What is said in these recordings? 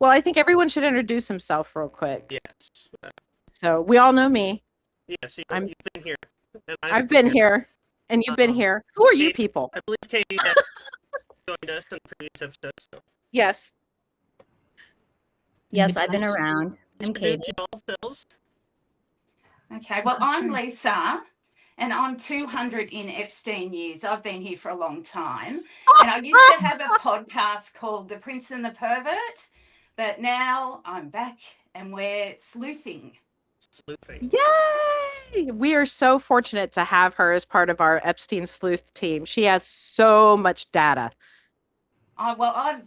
Well, I think everyone should introduce himself real quick. Yes. So we all know me. Yes, you've been here. And I've been here, and you've been here. Who are you people? I believe Katie has joined us in previous episodes. So. Yes. Yes, I've been around. I'm Katie. Okay, well, I'm Lisa, and I'm 200 in Epstein years. I've been here for a long time. And I used to have a podcast called The Prince and the Pervert, but now I'm back and we're sleuthing. Yay! We are so fortunate to have her as part of our Epstein sleuth team. She has so much data. I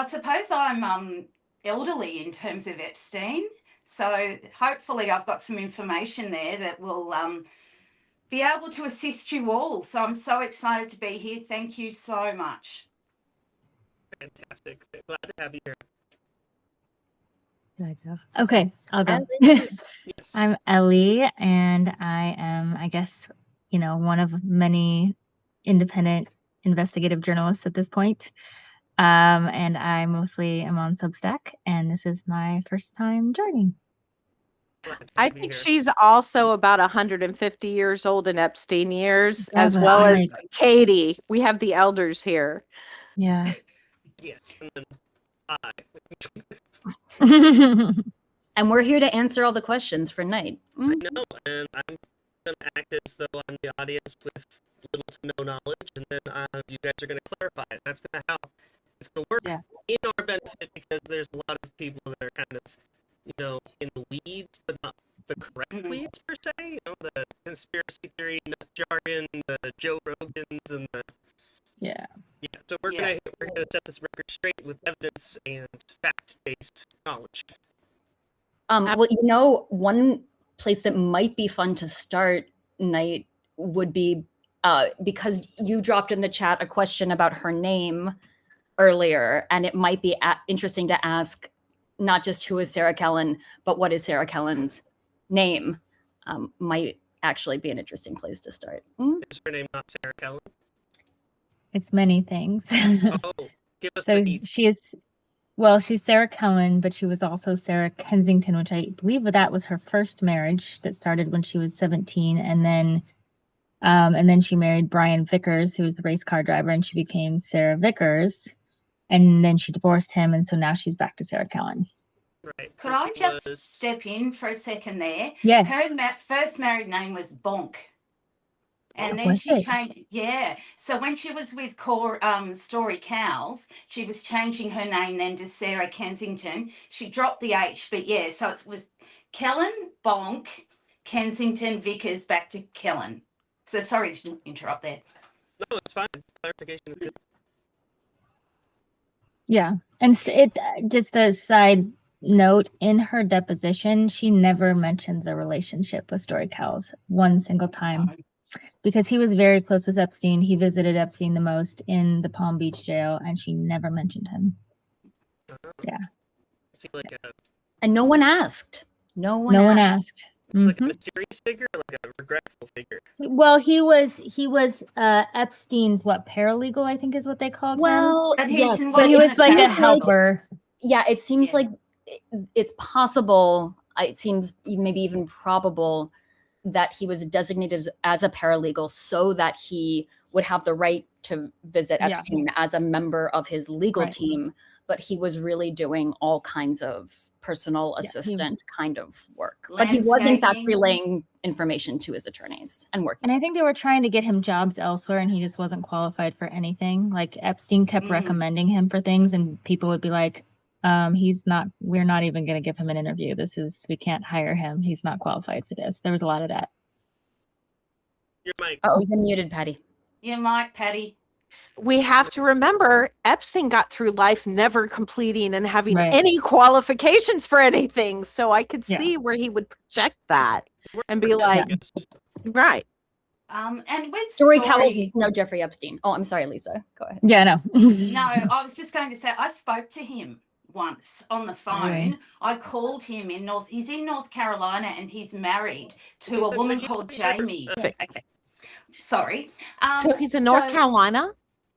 suppose I'm elderly in terms of Epstein. So hopefully I've got some information there that will be able to assist you all. So I'm so excited to be here. Thank you so much. Fantastic. Glad to have you here. Okay, I'll go. Yes. I'm Ellie, and I am, I guess, one of many independent investigative journalists at this point. And I mostly am on Substack, and this is my first time joining. I think she's also about 150 years old in Epstein years, as well as Katie. We have the elders here. Yeah. Yes, and then And we're here to answer all the questions for Night. I know, and I'm going to act as though I'm the audience with little to no knowledge, and then you guys are going to clarify it. That's going to how it's going to work in our benefit, because there's a lot of people that are kind of, in the weeds, but not the correct weeds per se. The conspiracy theory jargon, the Joe Rogans, and the So we're gonna set this record straight with evidence and fact-based knowledge. Well, one place that might be fun to start, Night, would be because you dropped in the chat a question about her name earlier, and it might be interesting to ask not just who is Sarah Kellen, but what is Sarah Kellen's name. Might actually be an interesting place to start. Is her name not Sarah Kellen? It's many things. Give us so the she's Sarah Kellen, but she was also Sarah Kensington, which I believe that was her first marriage that started when she was 17, and then she married Brian Vickers, who was the race car driver, and she became Sarah Vickers, and then she divorced him, and so now she's back to Sarah Kellen. Right. Could I just step in for a second there? Yeah. Her first married name was Bonk. And then she changed, So when she was with Story Cows, she was changing her name then to Sarah Kensington. She dropped the H, but so it was Kellen, Bonk, Kensington, Vickers, back to Kellen. So sorry to interrupt there. No, it's fine. Clarification is good. Yeah, and it just a side note, in her deposition, she never mentions a relationship with Story Cows one single time. Because he was very close with Epstein. He visited Epstein the most in the Palm Beach jail, and she never mentioned him. Yeah. And no one asked. No one asked. It's like a mysterious figure, or like a regretful figure. Well, he was Epstein's paralegal, I think is what they called him. Yes, but he was like a helper. It seems like it's possible. It seems maybe even probable that he was designated as a paralegal so that he would have the right to visit Epstein as a member of his legal team, but he was really doing all kinds of personal assistant kind of work. But he was in fact relaying information to his attorneys and working. And I think they were trying to get him jobs elsewhere, and he just wasn't qualified for anything. Like Epstein kept recommending him for things, and people would be like, we're not even going to give him an interview. We can't hire him. He's not qualified for this. There was a lot of that. Your mic. Oh, you're muted, Patty. Your mic, Patty. We have to remember Epstein got through life never completing and having any qualifications for anything. So I could see where he would project that and be like, And with Story Cows is no Jeffrey Epstein. Oh, I'm sorry, Lisa. Go ahead. Yeah, no. No, I was just going to say, I spoke to him once on the phone. I called him he's in North Carolina, and he's married to a woman called Jamie. Okay. Sorry. So he's in North Carolina?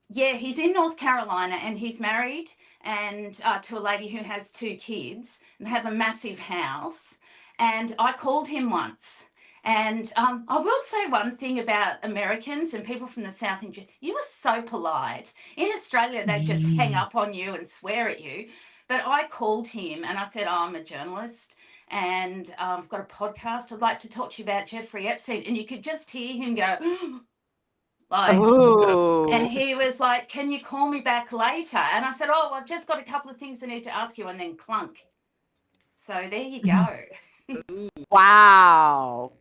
Yeah, he's in North Carolina and he's married and to a lady who has 2 kids and have a massive house. And I called him once. And I will say one thing about Americans and people from the South. You are so polite. In Australia, they just hang up on you and swear at you. But I called him and I said, I'm a journalist and I've got a podcast. I'd like to talk to you about Jeffrey Epstein. And you could just hear him go, like, and he was like, can you call me back later? And I said, oh, I've just got a couple of things I need to ask you, and then clunk. So there you go. Wow.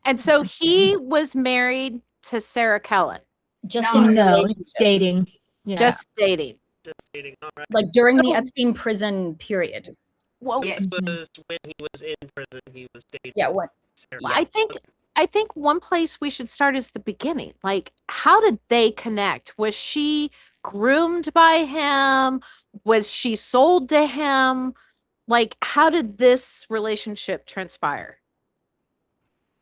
And so he was married to Sarah Kellen. Just No. in a No, relationship. dating. Yeah. Just dating. Just dating. All right. Like during the Epstein prison period. Well, Yes. This was when he was in prison. He was dating. Yeah, what? Sarah. I think one place we should start is the beginning. Like, how did they connect? Was she groomed by him? Was she sold to him? Like, how did this relationship transpire?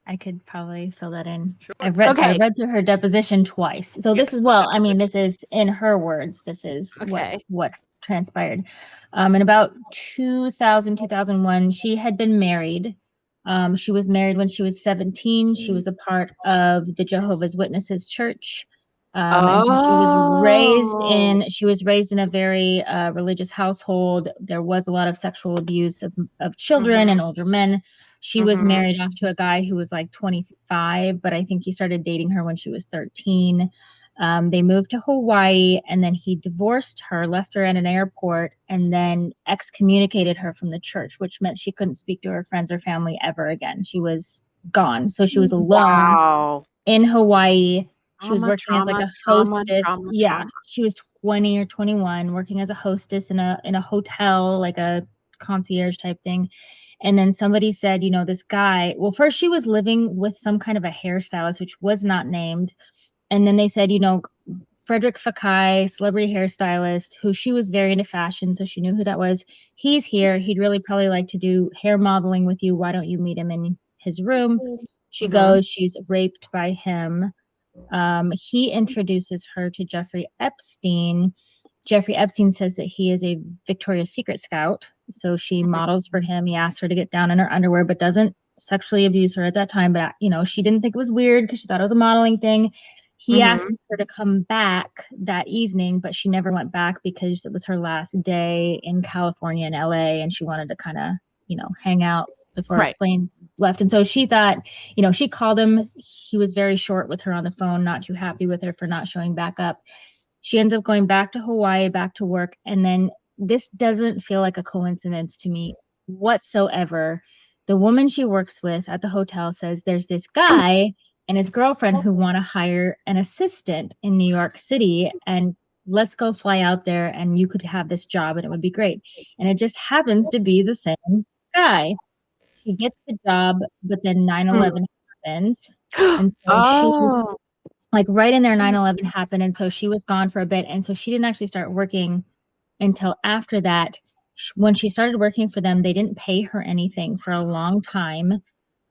I could probably fill that in. Sure. I've read, Okay. I read through her deposition twice. So this Yes, is, the well, I mean, deposition. this is in her words. This is Okay. what transpired. In about 2000, 2001, she had been married. She was married when she was 17. She was a part of the Jehovah's Witnesses church. And so she was raised in a very religious household. There was a lot of sexual abuse of children and older men. She was married off to a guy who was like 25, but I think he started dating her when she was 13. They moved to Hawaii, and then he divorced her, left her at an airport, and then excommunicated her from the church, which meant she couldn't speak to her friends or family ever again. She was gone. So she was alone in Hawaii. She was working as like a hostess. She was 20 or 21, working as a hostess in a hotel, like a concierge type thing. And then somebody said, you know, this guy, well, first she was living with some kind of a hairstylist, which was not named. And then they said, you know, Frederick Fakai, celebrity hairstylist, who she was very into fashion, so she knew who that was. He's here. He'd really probably like to do hair modeling with you. Why don't you meet him in his room? She goes, she's raped by him. He introduces her to Jeffrey Epstein. Jeffrey Epstein says that he is a Victoria's Secret scout. So she models for him. He asks her to get down in her underwear, but doesn't sexually abuse her at that time. But, you know, she didn't think it was weird because she thought it was a modeling thing. He asks her to come back that evening, but she never went back because it was her last day in California and LA, and she wanted to kind of, you know, hang out before her plane left. And so she thought, you know, she called him. He was very short with her on the phone, not too happy with her for not showing back up. She ends up going back to Hawaii, back to work. And then this doesn't feel like a coincidence to me whatsoever. The woman she works with at the hotel says there's this guy and his girlfriend who want to hire an assistant in New York City, and let's go fly out there and you could have this job and it would be great. And it just happens to be the same guy. She gets the job, but then 9/11 happens. And so she, like right in there, 9/11 happened. And so she was gone for a bit. And so she didn't actually start working until after that. When she started working for them, they didn't pay her anything for a long time.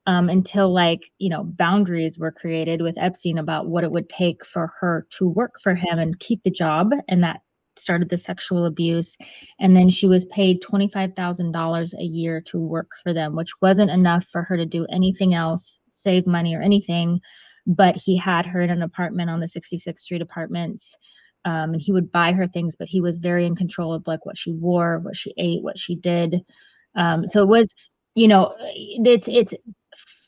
Until, like, you know, boundaries were created with Epstein about what it would take for her to work for him and keep the job. And that started the sexual abuse. And then she was paid $25,000 a year to work for them, which wasn't enough for her to do anything else, save money or anything. But he had her in an apartment on the 66th Street Apartments. And he would buy her things, but he was very in control of like what she wore, what she ate, what she did. So it was, you know, it's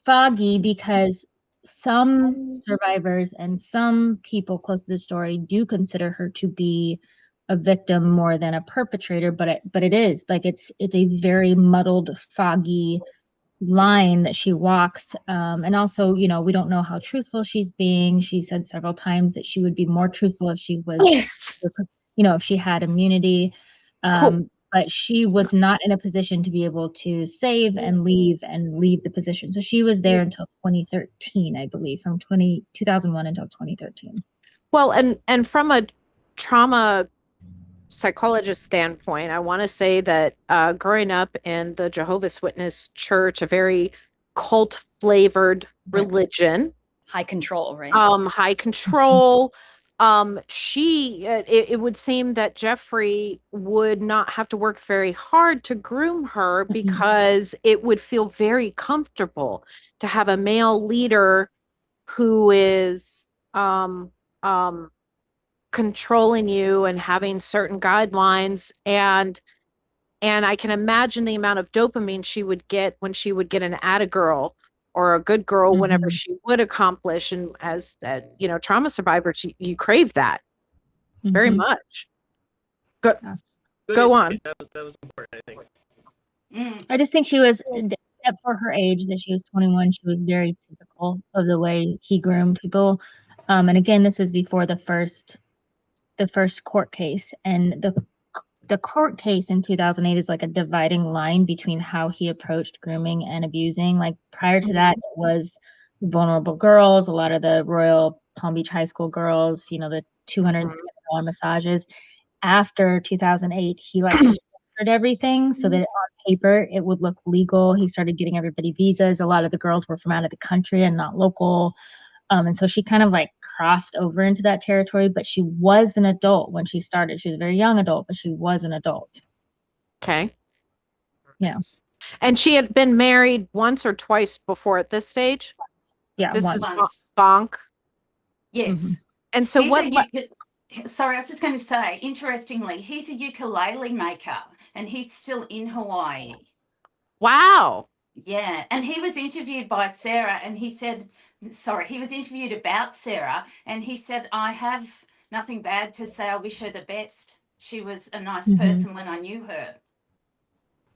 foggy because some survivors and some people close to the story do consider her to be a victim more than a perpetrator, but it is like it's a very muddled, foggy line that she walks. And also, you know, we don't know how truthful she's being. She said several times that she would be more truthful if she was, you know, if she had immunity. But she was not in a position to be able to save and leave the position. So she was there until 2013, I believe, from 2001 until 2013. Well, and from a trauma psychologist standpoint, I want to say that growing up in the Jehovah's Witness church, a very cult flavored religion, high control, right? High control, it would seem that Jeffrey would not have to work very hard to groom her because it would feel very comfortable to have a male leader who is controlling you and having certain guidelines, and I can imagine the amount of dopamine she would get when she would get an atta girl or a good girl whenever she would accomplish. And as trauma survivors, you crave that very much. Go on. That was important, I think. I just think she was, except for her age, that she was 21, she was very typical of the way he groomed people. And again, this is before the first court case, and the court case in 2008 is like a dividing line between how he approached grooming and abusing. Like prior to that, it was vulnerable girls, a lot of the Royal Palm Beach High School girls, the $200 massages. After 2008, he like structured everything so that on paper it would look legal. He started getting everybody visas. A lot of the girls were from out of the country and not local. And so she kind of like crossed over into that territory, but she was an adult when she started. She was a very young adult, but she was an adult. Okay. Yeah. And she had been married once or twice before at this stage? Yeah. This once. is Bonk. Yes. And so sorry, I was just going to say, interestingly, he's a ukulele maker and he's still in Hawaii. Wow. Yeah. And he was interviewed by Sarah and he said, he was interviewed about Sarah and he said, I have nothing bad to say. I wish her the best. She was a nice person when I knew her.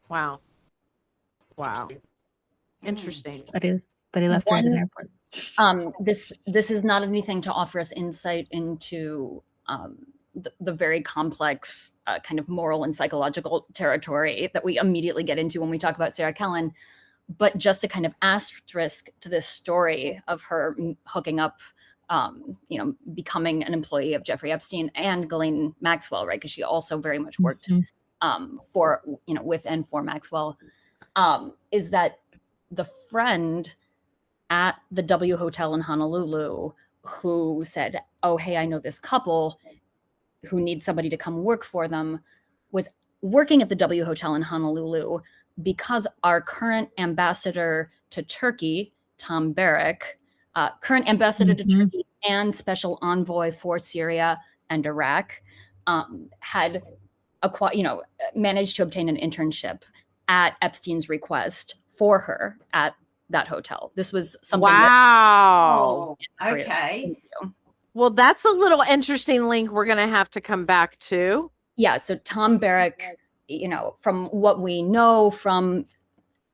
Wow. Interesting. But he left her at an airport. This is not anything to offer us insight into the very complex kind of moral and psychological territory that we immediately get into when we talk about Sarah Kellen, but just a kind of asterisk to this story of her hooking up, becoming an employee of Jeffrey Epstein and Ghislaine Maxwell, right? Because she also very much worked with and for Maxwell, is that the friend at the W Hotel in Honolulu who said, oh, hey, I know this couple who needs somebody to come work for them, was working at the W Hotel in Honolulu because our current ambassador to Turkey, Tom Barrack, current ambassador to Turkey and special envoy for Syria and Iraq, had managed to obtain an internship at Epstein's request for her at that hotel. This was something. Wow. Okay. Well, that's a little interesting link we're going to have to come back to. Yeah. So Tom Barrack, from what we know from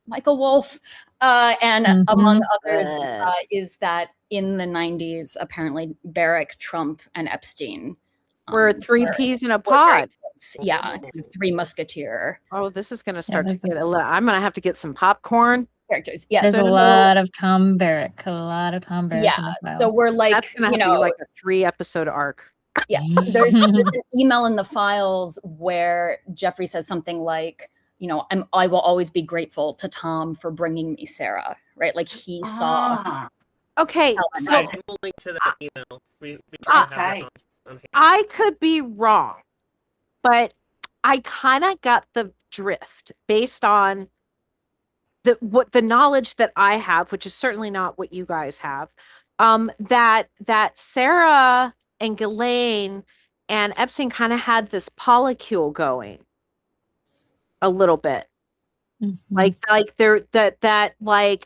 Michael Wolff and among others, is that in the 90s, apparently Barrack, Trump, and Epstein were three peas in a pod. Yeah. Three musketeer. Oh, this is going to start to get I'm going to have to get some popcorn. Characters. Yeah. There's a lot of Tom Barrack. Yeah. So we're like, that's going to be like a 3-episode arc. Yeah. There's an email in the files where Jeffrey says something like, I will always be grateful to Tom for bringing me Sarah, right? Like he saw. Okay. So we'll link to that email. I could be wrong, but I kind of got the drift based on the knowledge that I have, which is certainly not what you guys have. That Sarah and Ghislaine and Epstein kind of had this polycule going a little bit. Like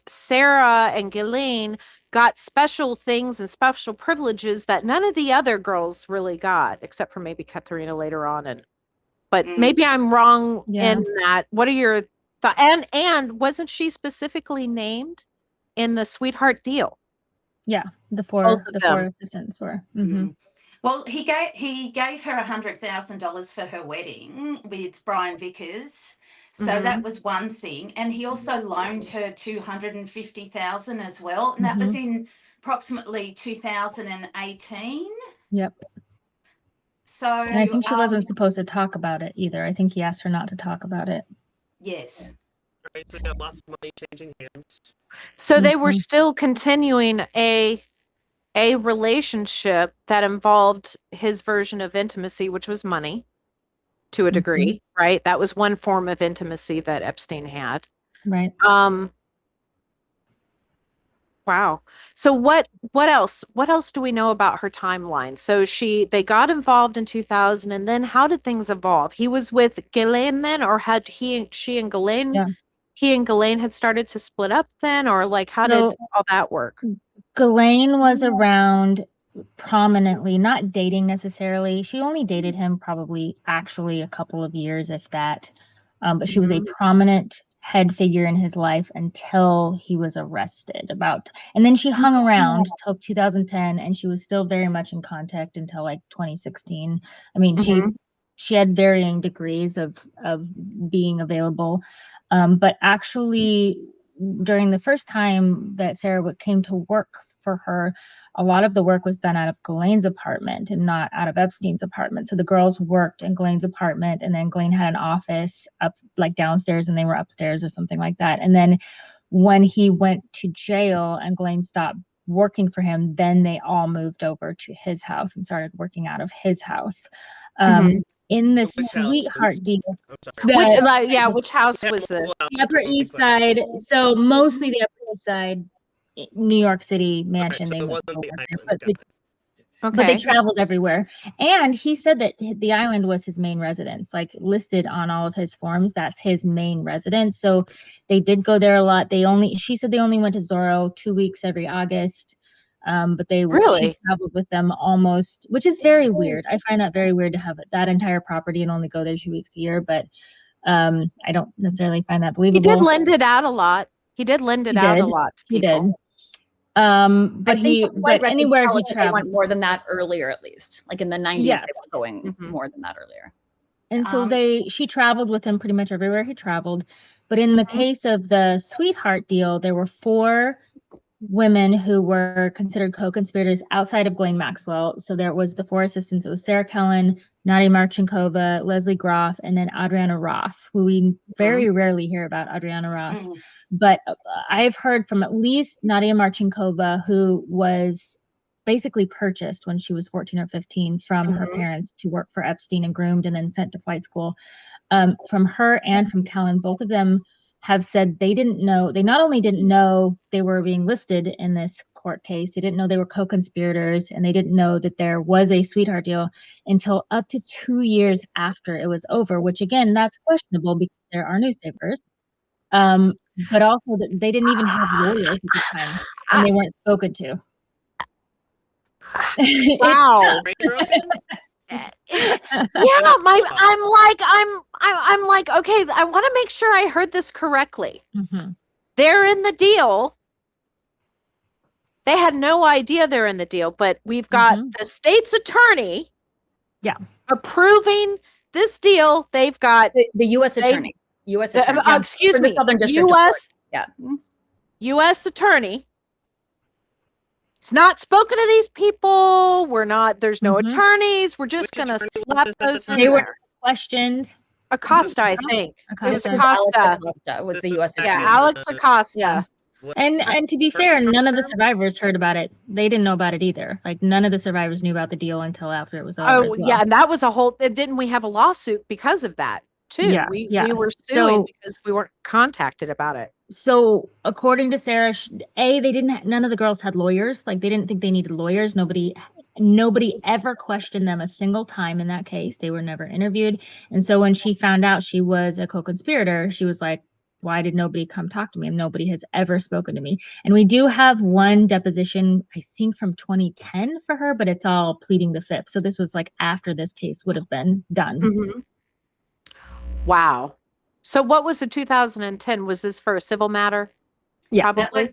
Sarah and Ghislaine got special things and special privileges that none of the other girls really got, except for maybe Katharina later on. But maybe I'm wrong in that. What are your thoughts? And wasn't she specifically named in the sweetheart deal? Yeah, the four assistants were. Well, he gave her $100,000 for her wedding with Brian Vickers. So that was one thing. And he also loaned her $250,000 as well. And that was in approximately 2018. Yep. So and I think she wasn't supposed to talk about it either. I think he asked her not to talk about it. Yes. Right, so we got lots of money changing hands. So they were still continuing a a relationship that involved his version of intimacy, which was money to a degree, right? That was one form of intimacy that Epstein had. Right. Wow. So what else? What else do we know about her timeline? So they got involved in 2000, and then how did things evolve? He was with Ghislaine then, or had she and Ghislaine Yeah. he and Ghislaine had started to split up then, or like how did So all that work? Ghislaine was around prominently, not dating necessarily. She only dated him probably actually a couple of years, if that. But she was a prominent head figure in his life until he was arrested and then she hung around till 2010, and she was still very much in contact until like 2016. I mean, she had varying degrees of being available. But actually, during the first time that Sarah came to work for her, a lot of the work was done out of Ghislaine's apartment and not out of Epstein's apartment. So the girls worked in Ghislaine's apartment, and then Ghislaine had an office up like downstairs and they were upstairs or something like that. And then when he went to jail and Ghislaine stopped working for him, then they all moved over to his house and started working out of his house. In the sweetheart deal, which house was the Upper East Side? So mostly the Upper East Side, New York City mansion. Right, so they it went wasn't the over island. but they traveled everywhere. And he said that the island was his main residence, like listed on all of his forms. That's his main residence. So they did go there a lot. She said they only went to Zorro 2 weeks every August. But she traveled with them almost, which is very weird. I find that very weird to have that entire property and only go there 2 weeks a year. But I don't necessarily find that believable. He did lend it out a lot. He did lend it out a lot to people. He did. But anywhere he traveled, went more than that earlier, at least. Like in the 90s, they were going more than that earlier. And so she traveled with him pretty much everywhere he traveled. But in the case of the sweetheart deal, there were 4 women who were considered co-conspirators outside of Ghislaine Maxwell. So there was the 4 assistants. It was Sarah Kellen, Nadia Marchenkova, Leslie Groff, and then Adriana Ross, who we very rarely hear about. Adriana Ross. But I've heard from at least Nadia Marchenkova, who was basically purchased when she was 14 or 15 from her parents to work for Epstein and groomed and then sent to flight school. From her and from Kellen, both of them have said they not only didn't know they were being listed in this court case, they didn't know they were co-conspirators, and they didn't know that there was a sweetheart deal until up to 2 years after it was over, which again, that's questionable because there are newspapers. But also that they didn't even have lawyers at the time, and they weren't spoken to. Wow. I'm like, okay, I want to make sure I heard this correctly. They're in the deal. They had no idea they're in the deal, but we've got the state's attorney approving this deal. They've got the U.S. attorney. U.S. attorney. Excuse me. Southern District U.S. attorney. It's not spoken to these people. There's no attorneys. We're just going to slap those in there. They were questioned. Acosta, I think. It was Acosta. Acosta was the U.S. attorney. Yeah, Alex Acosta. Yeah. And to be fair, none of the survivors heard about it. They didn't know about it either. Like none of the survivors knew about the deal until after it was over. Yeah, and that was didn't we have a lawsuit because of that too? Yeah, we were suing because we weren't contacted about it. So according to Sarah, none of the girls had lawyers. Like they didn't think they needed lawyers. Nobody ever questioned them a single time in that case. They were never interviewed. And so when she found out she was a co-conspirator, she was like, why did nobody come talk to me? And nobody has ever spoken to me. And we do have one deposition, I think from 2010 for her, but it's all pleading the fifth. So this was like after this case would have been done. Wow. So what was the 2010? Was this for a civil matter? Yeah. Probably. I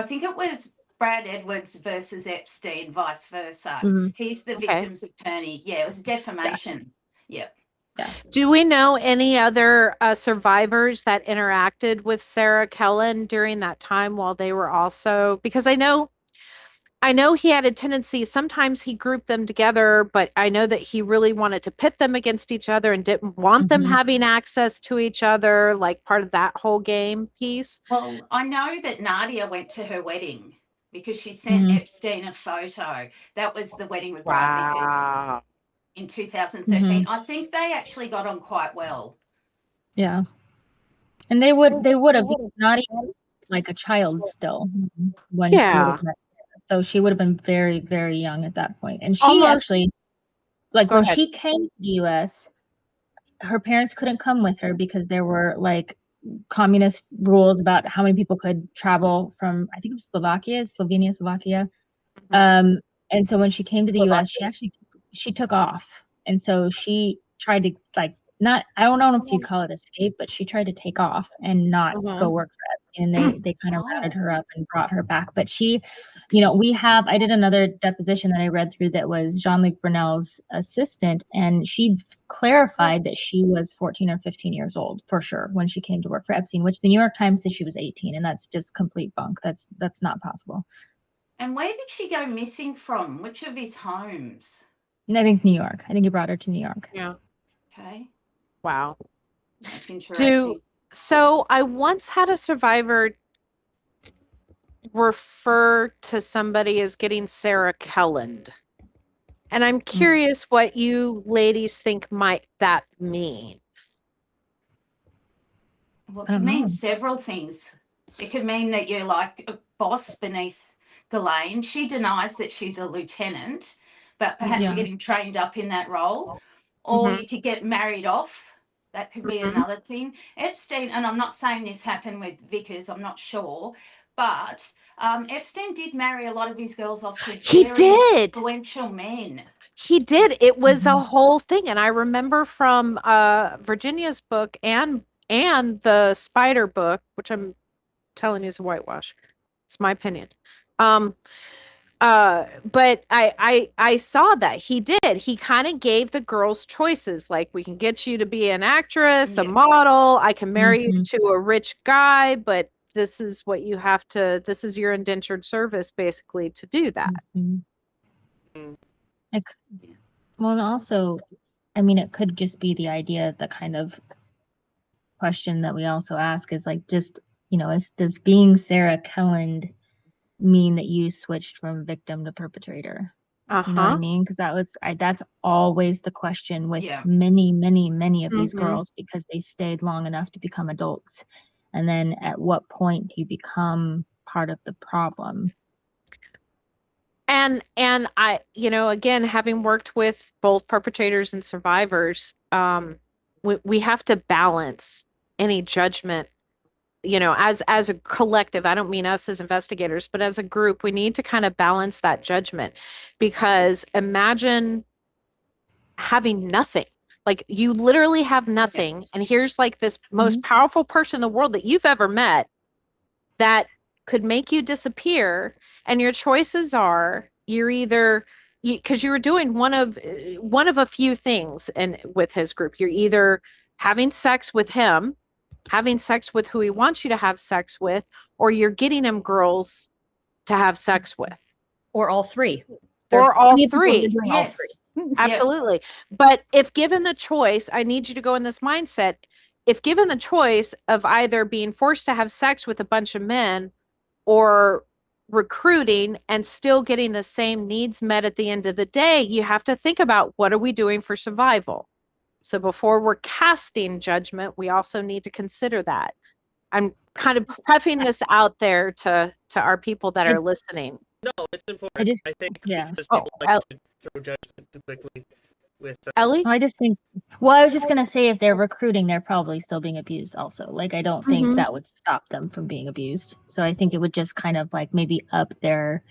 think it was Brad Edwards versus Epstein, vice versa. He's the victim's attorney. Yeah, it was defamation. Yeah. Do we know any other survivors that interacted with Sarah Kellen during that time while they were also, because I know he had a tendency, sometimes he grouped them together, but I know that he really wanted to pit them against each other and didn't want them having access to each other, like part of that whole game piece. Well, I know that Nadia went to her wedding. because she sent Mhm. Epstein a photo. That was the wedding with Brian Vickers Wow. in 2013. Mhm. I think they actually got on quite well. Yeah. And they would have been not even like a child still when she would Yeah. have met her. So she would have been very, very young at that point. And she Almost. actually, like Go when ahead. she came to the US, her parents couldn't come with her because there were like communist rules about how many people could travel from, I think it was Slovenia, Slovakia. Mhm. And so when she came to the US, Slovakia. she took off. And so she tried to like not, I don't know if you'd call it escape, but she tried to take off and not go Mhm. work for Epstein. And they kind of rounded Oh. her up and brought her back. But she, I did another deposition that I read through that was Jean-Luc Brunel's assistant, and she clarified that she was 14 or 15 years old for sure when she came to work for Epstein, which the New York Times says she was 18, and that's just complete bunk. That's not possible. And where did she go missing from? Which of his homes? And I think New York. I think he brought her to New York. Yeah. Okay, Wow. that's Do interesting. so I once had a survivor refer to somebody as getting Sarah Kelland. And I'm curious what you ladies think might that mean. Well, it I could don't mean know. several things. It could mean that you're like a boss beneath Ghislaine. She denies that she's a lieutenant, but perhaps you're Yeah. getting trained up in that role. Or Mhm. you could get married off. That could be Mhm. another thing. Epstein, and I'm not saying this happened with Vickers, I'm not sure, but Epstein did marry a lot of his girls off to He very did. influential men. He did. It was a Mhm. whole thing. And I remember from Virginia's book and the Spider book, which I'm telling you is a whitewash. It's my opinion. Um, but I saw that he did. He kind of gave the girls choices, like we can get you to be an actress, a Yeah. model, I can marry you Mhm. to a rich guy, but this is what you have to, this is your indentured service basically to do that. Mhm. Mm. Like, well, and also, I mean, it could just be the idea, the kind of question that we also ask is like, just, does being Sarah Kelland mean that you switched from victim to perpetrator? You know what I Uh-huh. mean? Because that's always the question with Yeah. many, many, many of these Mhm. girls because they stayed long enough to become adults. And then at what point do you become part of the problem? And I, again, having worked with both perpetrators and survivors, we have to balance any judgment, as a collective. I don't mean us as investigators, but as a group, we need to kind of balance that judgment, because imagine having nothing. Like you literally have nothing, and here's like this most Mhm. powerful person in the world that you've ever met that could make you disappear, and your choices are you're either, because you were doing one of a few things, and with his group you're either having sex with him, having sex with who he wants you to have sex with, or you're getting him girls to have sex with, Or all three. There are or all plenty of people who are three. doing all Yes. three. Yep. Absolutely. But if given the choice, I need you to go in this mindset. If given the choice of either being forced to have sex with a bunch of men or recruiting and still getting the same needs met at the end of the day, you have to think about what are we doing for survival. So before we're casting judgment, we also need to consider that. I'm kind of prefing this out there to our people that I, are listening. No, it's I important. just, I think yeah. because Oh, people like to throw judgment too quickly with. Ellie? I just think, well, I was just gonna say if they're recruiting, they're probably still being abused also. Like, I don't think Mhm. that would stop them from being abused. So I think it would just kind of like maybe up their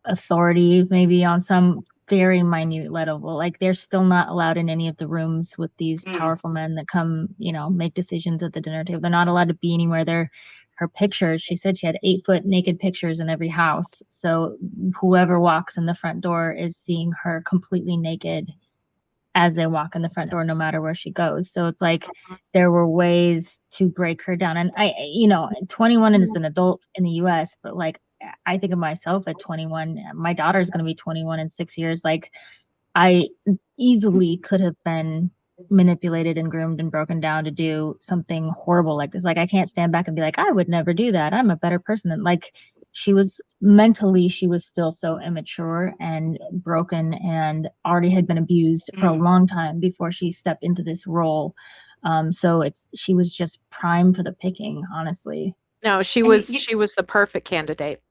authority, maybe on some very minute level. Like, they're still not allowed in any of the rooms with these Mm. powerful men that come, make decisions at the dinner table. They're not allowed to be anywhere. Her pictures, she said she had 8 foot naked pictures in every house. So whoever walks in the front door is seeing her completely naked as they walk in the front door, no matter where she goes. So it's like there were ways to break her down. And 21 is an adult in the US, but like I think of myself at 21, my daughter's going to be 21 in 6 years. Like I easily could have been manipulated and groomed and broken down to do something horrible like this. Like I can't stand back and be like, I would never do that. I'm a better person than like she was mentally, she was still so immature and broken and already had been abused for a long time before she stepped into this role. So she was just prime for the picking, honestly. No, she was the perfect candidate.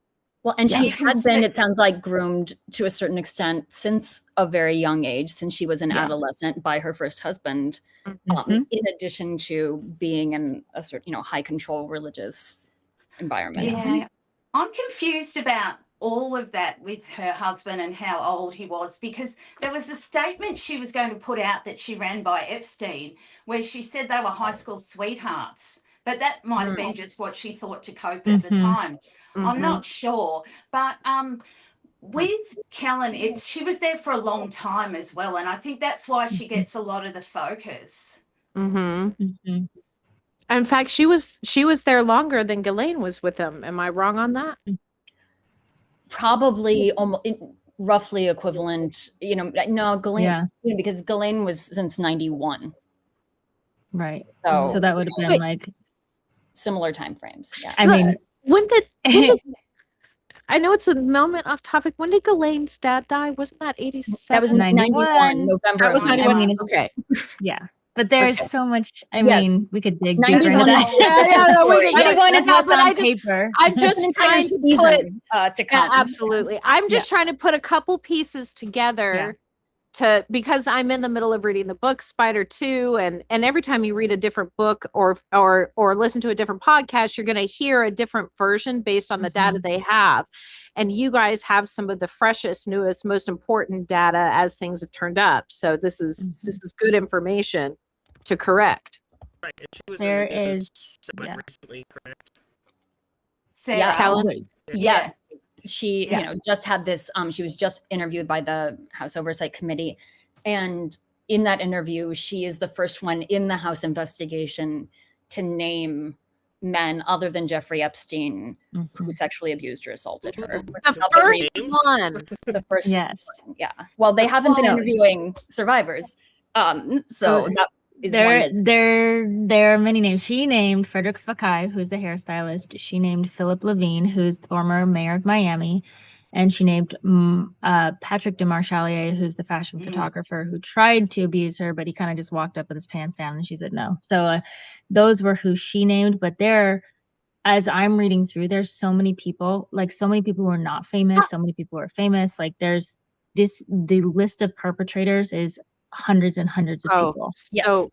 Well, and she had been, it sounds like, groomed to a certain extent since a very young age, since she was an adolescent, by her first husband, in addition to being in a certain, high control religious environment. Yeah. I'm confused about all of that with her husband and how old he was, because there was a statement she was going to put out that she ran by Epstein where she said they were high school sweethearts, but that might have been just what she thought to cope at the time. I'm not sure, but with Kellen, she was there for a long time as well, and I think that's why she gets a lot of the focus. In fact, she was there longer than Ghislaine was with him. Am I wrong on that? Probably almost roughly equivalent. No, Ghislaine, because Ghislaine was since 91. Right. So that would have been like similar time frames. Yeah. I mean, when did I know it's a moment off topic. When did Ghislaine's dad die? Wasn't that 87? That was 91, November. That was 91. I mean, okay. Yeah. But there's so much. I mean, we could dig deeper into 91 that. 91 is what's on paper. I'm just trying to put to come. Absolutely. I'm just trying to put a couple pieces together because I'm in the middle of reading the book Spider 2, and every time you read a different book or listen to a different podcast, you're going to hear a different version based on the data they have. And you guys have some of the freshest, newest, most important data as things have turned up. So this is good information to correct. Right. And she was There in the is recently, correct? Sarah. Kellen? Yeah. She, just had this, she was just interviewed by the House Oversight Committee. And in that interview, she is the first one in the House investigation to name men other than Jeffrey Epstein who sexually abused or assaulted her. The first one. The first yes. one, yeah. Well, they haven't been interviewing survivors. So that is there are many names. She named Frederick Fakai, who's the hairstylist. She named Philip Levine, who's the former mayor of Miami. And she named Patrick DeMarchalier, who's the fashion photographer who tried to abuse her, but he kind of just walked up with his pants down and she said no. So those were who she named. But as I'm reading through, there's so many people who are not famous, so many people who are famous. Like the list of perpetrators is hundreds and hundreds of people. Yes,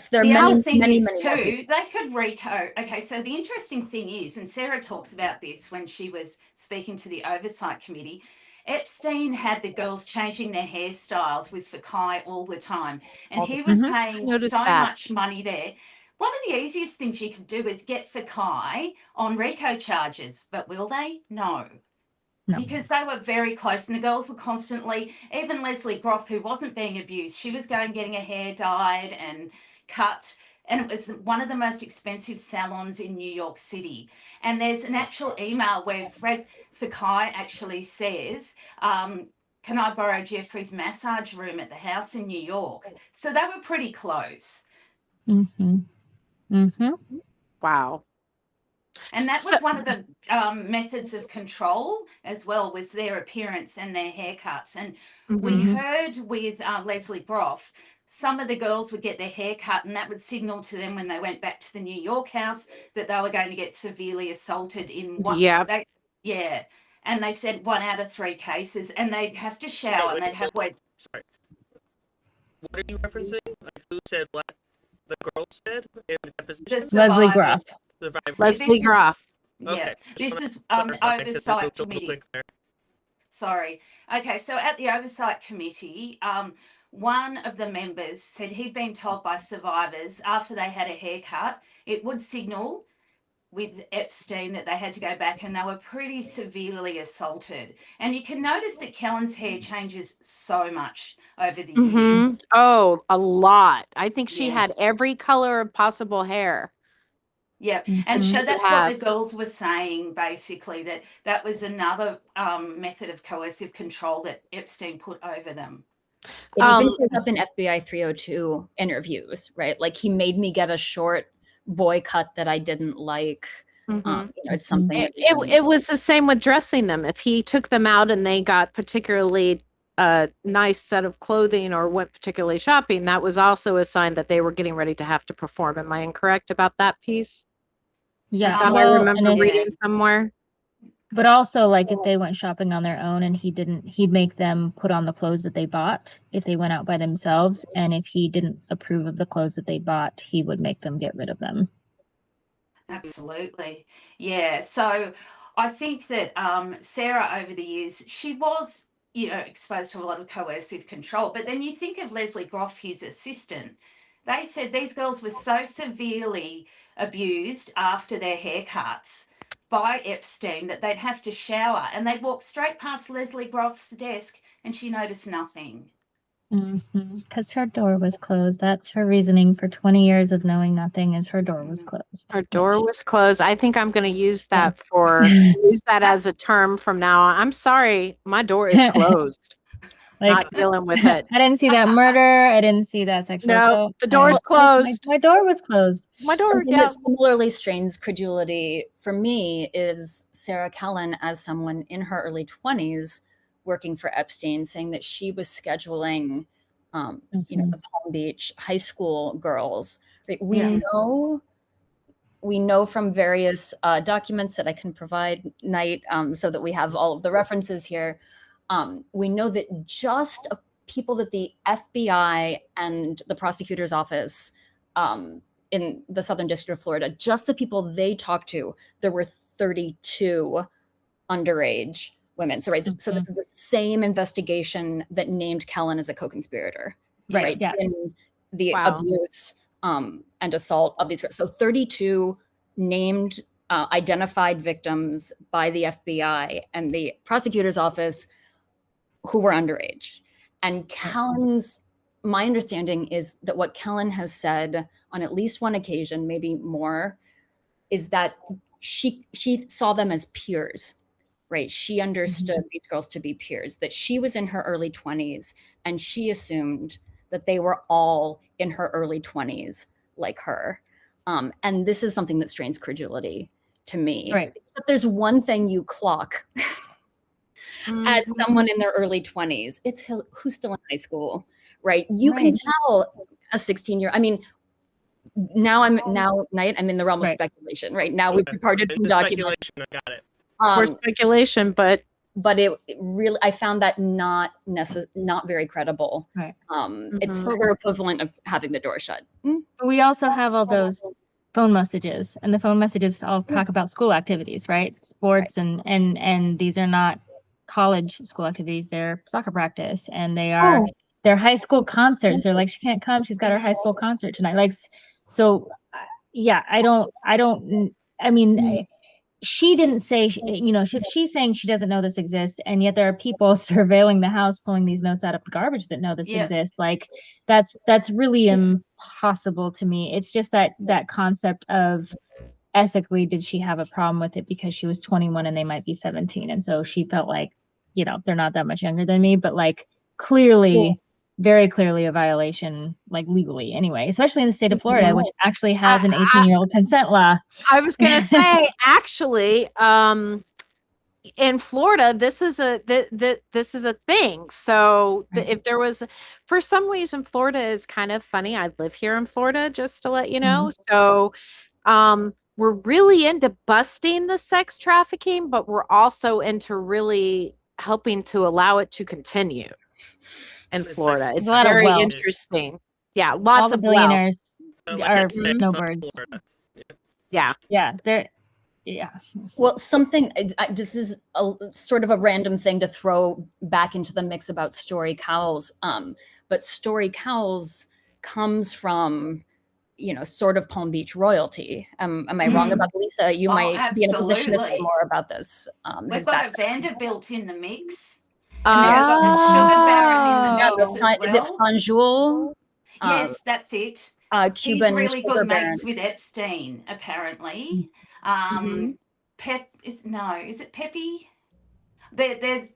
there are many too. They could RICO. Okay, so the interesting thing is, and Sarah talks about this when she was speaking to the Oversight Committee, Epstein had the girls changing their hairstyles with Fakai all the time, and he was paying so much money there. One of the easiest things you could do is get Fakai on RICO charges, but will they? No. Because they were very close, and the girls were constantly, even Leslie Groff, who wasn't being abused, she was getting her hair dyed and cut, and it was one of the most expensive salons in New York City. And there's an actual email where Fred Fakai actually says, can I borrow Jeffrey's massage room at the house in New York? So they were pretty close. Wow. And that was one of the methods of control as well, was their appearance and their haircuts. And we heard with Leslie Groff, some of the girls would get their hair cut, and that would signal to them when they went back to the New York house that they were going to get severely assaulted in one. And they said 1 out of 3 cases, and they'd have to shower and they'd have Sorry. What are you referencing? Like, who said what? The girl said in the deposition? Leslie Groff. Leslie Groff. Yeah, okay. This is Oversight Committee. Sorry. Okay, so at the Oversight Committee, one of the members said he'd been told by survivors after they had a haircut, it would signal with Epstein that they had to go back, and they were pretty severely assaulted. And you can notice that Kellen's hair changes so much over the years. Oh, a lot. I think she had every color of possible hair. Yeah, and so that's what the girls were saying, basically, that was another method of coercive control that Epstein put over them. It even shows up in FBI 302 interviews, right? Like, he made me get a short boy cut that I didn't like. Mhm. It's something that It was the same with dressing them. If he took them out and they got particularly a nice set of clothing or went particularly shopping, that was also a sign that they were getting ready to have to perform. Am I incorrect about that piece? I Yeah. thought I Well, remember and reading somewhere. but also like if they went shopping on their own and he'd make them put on the clothes that they bought if they went out by themselves. And if he didn't approve of the clothes that they bought, he would make them get rid of them. Absolutely. Yeah. So I think that Sarah, over the years, she was, exposed to a lot of coercive control. But then you think of Leslie Groff, his assistant. They said these girls were so severely abused after their haircuts by Epstein that they'd have to shower and they'd walk straight past Leslie Groff's desk and she noticed nothing. Because her door was closed. That's her reasoning for 20 years of knowing nothing is her door was closed. Her door was closed. I think I'm going to use that as a term from now on. I'm sorry, my door is closed. Like, Not dealing with it. I didn't see that murder. I didn't see that sexual No, assault. the door's closed. My door was closed. My door, Something that similarly strains credulity for me is Sarah Kellen as someone in her early 20s working for Epstein, saying that she was scheduling, the Palm Beach high school girls. Right? We know from various documents that I can provide, Knight, so that we have all of the references here. We know that just of people that the FBI and the prosecutor's office in the Southern District of Florida, just the people they talked to, there were 32 underage women. So, right. So this is the same investigation that named Kellen as a co-conspirator, right? Yeah. In the abuse and assault of these girls. So 32 named, identified victims by the FBI and the prosecutor's office who were underage. And my understanding is that what Kellen has said on at least one occasion, maybe more, is that she saw them as peers, right? She understood these girls to be peers, that she was in her early 20s and she assumed that they were all in her early 20s like her. And this is something that strains credulity to me. Right. But there's one thing you clock as someone in their early 20s, it's who's still in high school, right? You can tell a 16-year. I mean, now I'm in the realm of speculation, right? Now we've departed from documentation. I got it. More speculation, but it really, I found that not very credible. Right. It's her equivalent of having the door shut. But we also have all those phone messages, and the phone messages all talk about school activities, right? Sports, and these are not college school activities. They're soccer practice, and they're high school concerts. They're like, she can't come. She's got her high school concert tonight. Like, so yeah, I mean, she didn't say, if she's saying she doesn't know this exists, and yet there are people surveilling the house, pulling these notes out of the garbage that know this exists. Like, that's really impossible to me. It's just that concept of ethically, did she have a problem with it because she was 21 and they might be 17, and so she felt like, they're not that much younger than me, but like clearly, very clearly a violation, like legally anyway, especially in the state of Florida, which actually has an 18-year-old consent law. I was going to say, actually, in Florida, this is a thing. So if there was, for some reason, Florida is kind of funny. I live here in Florida, just to let you know. So we're really into busting the sex trafficking, but we're also into really helping to allow it to continue in Florida. It's very interesting. Yeah, lots of billionaires are snowbirds. Yeah. Well, this is a sort of a random thing to throw back into the mix about Story Cowles. But Story Cowles comes from, sort of Palm Beach royalty. Am I wrong about Lisa? You might be in a position to say more about this. We've got a Vanderbilt in the mix. And they've got a sugar baron in the mix as well. Is it Fanjul? Yes, that's it. Cuban He's really good barons. mates with Epstein, apparently. Is it Pepe? There's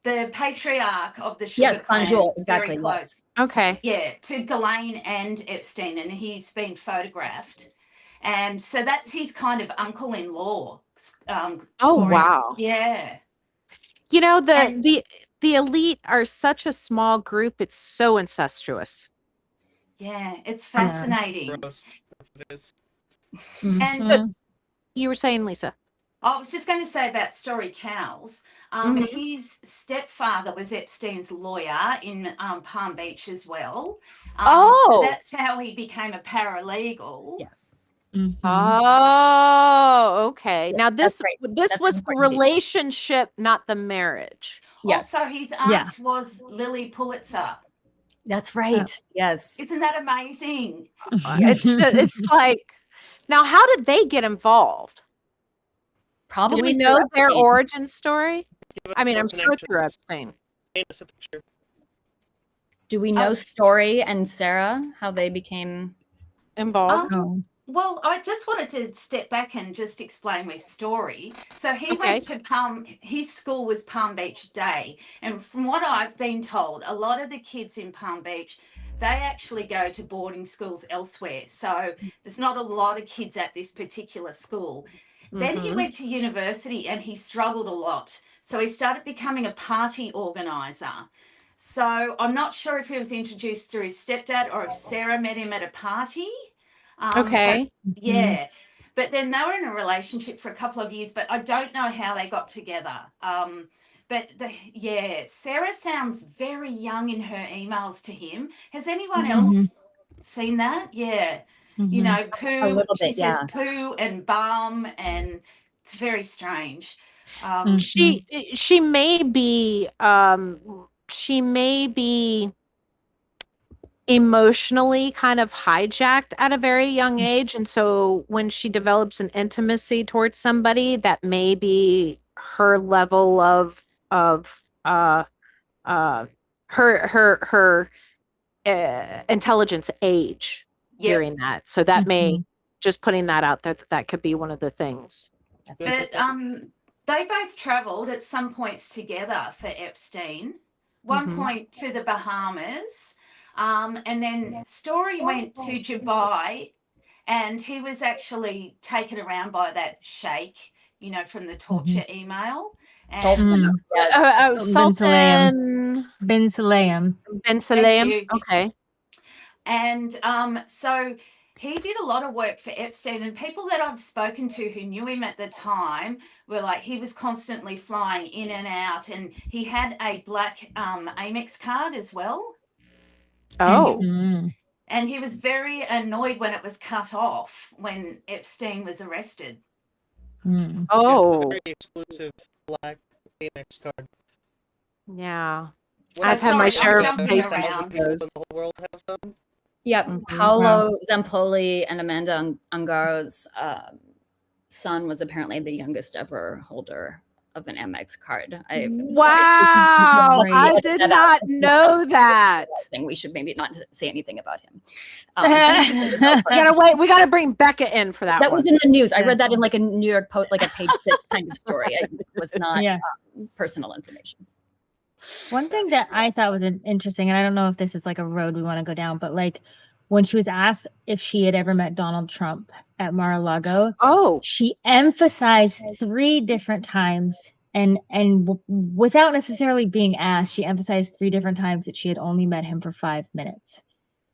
the patriarch of the sugar clans. Fanjul, exactly. Very close. Yes. Okay. Yeah, to Ghislaine and Epstein, and he's been photographed. And so that's his kind of uncle-in-law. Oh, Corey. wow. Yeah. You know, And the elite are such a small group. It's so incestuous. yeah, it's fascinating. Gross. That's what it is. And Mhm. You were saying, Lisa. I was just going to say about Story Cows. Mhm. His stepfather was Epstein's lawyer in Palm Beach as well. So Oh. that's how he became a paralegal. Yes. Mhm. Oh, okay. Yes, Now that's right. this That's an was the important piece. relationship, not the marriage. Yes. Also, his Yeah. aunt was Lily Pulitzer. That's right. Yes. Isn't that amazing? It's like, now how did they get involved? Do Probably we through know their Epstein. origin story? Give us I mean, more I'm sure through connections. Epstein. Paint us a picture. Do we know Story and Sarah, how they became Involved? Oh. Well, I just wanted to step back and just explain my story. So he Okay. went to his school was Palm Beach Day. And from what I've been told, a lot of the kids in Palm Beach, they actually go to boarding schools elsewhere. So there's not a lot of kids at this particular school. Then he Mhm. went to university and he struggled a lot. So he started becoming a party organizer. So I'm not sure if he was introduced through his stepdad or if Sarah met him at a party. But Okay. yeah, but then they were in a relationship for a couple of years, but I don't know how they got together. But Sarah sounds very young in her emails to him. Has anyone else seen that? Yeah. You Mhm. know, a poo, little she bit? says Yeah. poo and bum, and it's very strange. She may be emotionally kind of hijacked at a very young age, and so when she develops an intimacy towards somebody, that may be her level of uh her intelligence age Yep. during that. So that may, just putting that out there, that could be one of the things. That's But interesting. they both travelled at some points together for Epstein. One Mhm. point to the Bahamas, and then Story went to Dubai, and he was actually taken around by that sheikh, you know, from the torture email. And Sultan. Yes. Sultan Bin Sulayem. bin thank Sulayem. you. Okay. And so he did a lot of work for Epstein, and people that I've spoken to who knew him at the time were like, he was constantly flying in and out, and he had a black Amex card as well. Oh. And he was very annoyed when it was cut off when Epstein was arrested. Oh. Very exclusive black Amex card. Yeah. What I've is had it? my I'm share of jumping tastes around. of those. The whole world have some. Yeah. Mhm. Paolo Zampoli and Amanda Ungaro's son was apparently the youngest ever holder of an MX card. Wow. I did not know that. We should maybe not say anything about him. We gotta bring Becca in for that. That one. was in the news. I read that in like a New York Post, like a page 6 kind of story. It was not personal information. One thing that I thought was interesting, and I don't know if this is like a road we want to go down, but like when she was asked if she had ever met Donald Trump at Mar-a-Lago, she emphasized 3 different times, and without necessarily being asked, she emphasized 3 different times that she had only met him for 5 minutes.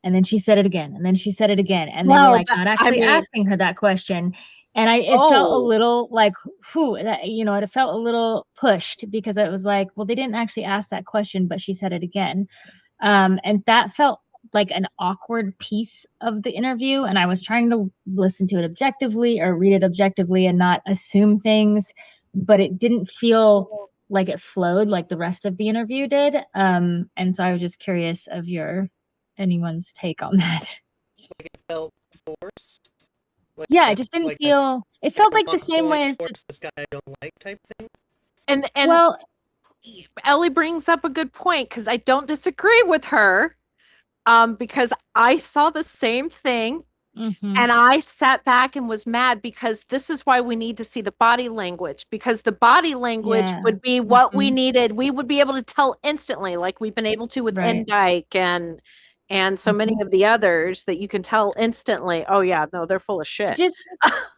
And then she said it again, and then she said it again, and they were like not actually asking her that question. And it felt a little like, it felt a little pushed, because it was like, well, they didn't actually ask that question, but she said it again. And that felt like an awkward piece of the interview. And I was trying to listen to it objectively or read it objectively and not assume things, but it didn't feel like it flowed like the rest of the interview did. And so I was just curious of anyone's take on that. Like it felt forced. Like, yeah, it just didn't feel. It felt like the same way as this guy I don't like type thing. And well, Ellie brings up a good point, because I don't disagree with her, because I saw the same thing. And I sat back and was mad, because this is why we need to see the body language, because the body language would be what we needed. We would be able to tell instantly, like we've been able to with Endyke and so many of the others that you can tell instantly, oh yeah, no, they're full of shit.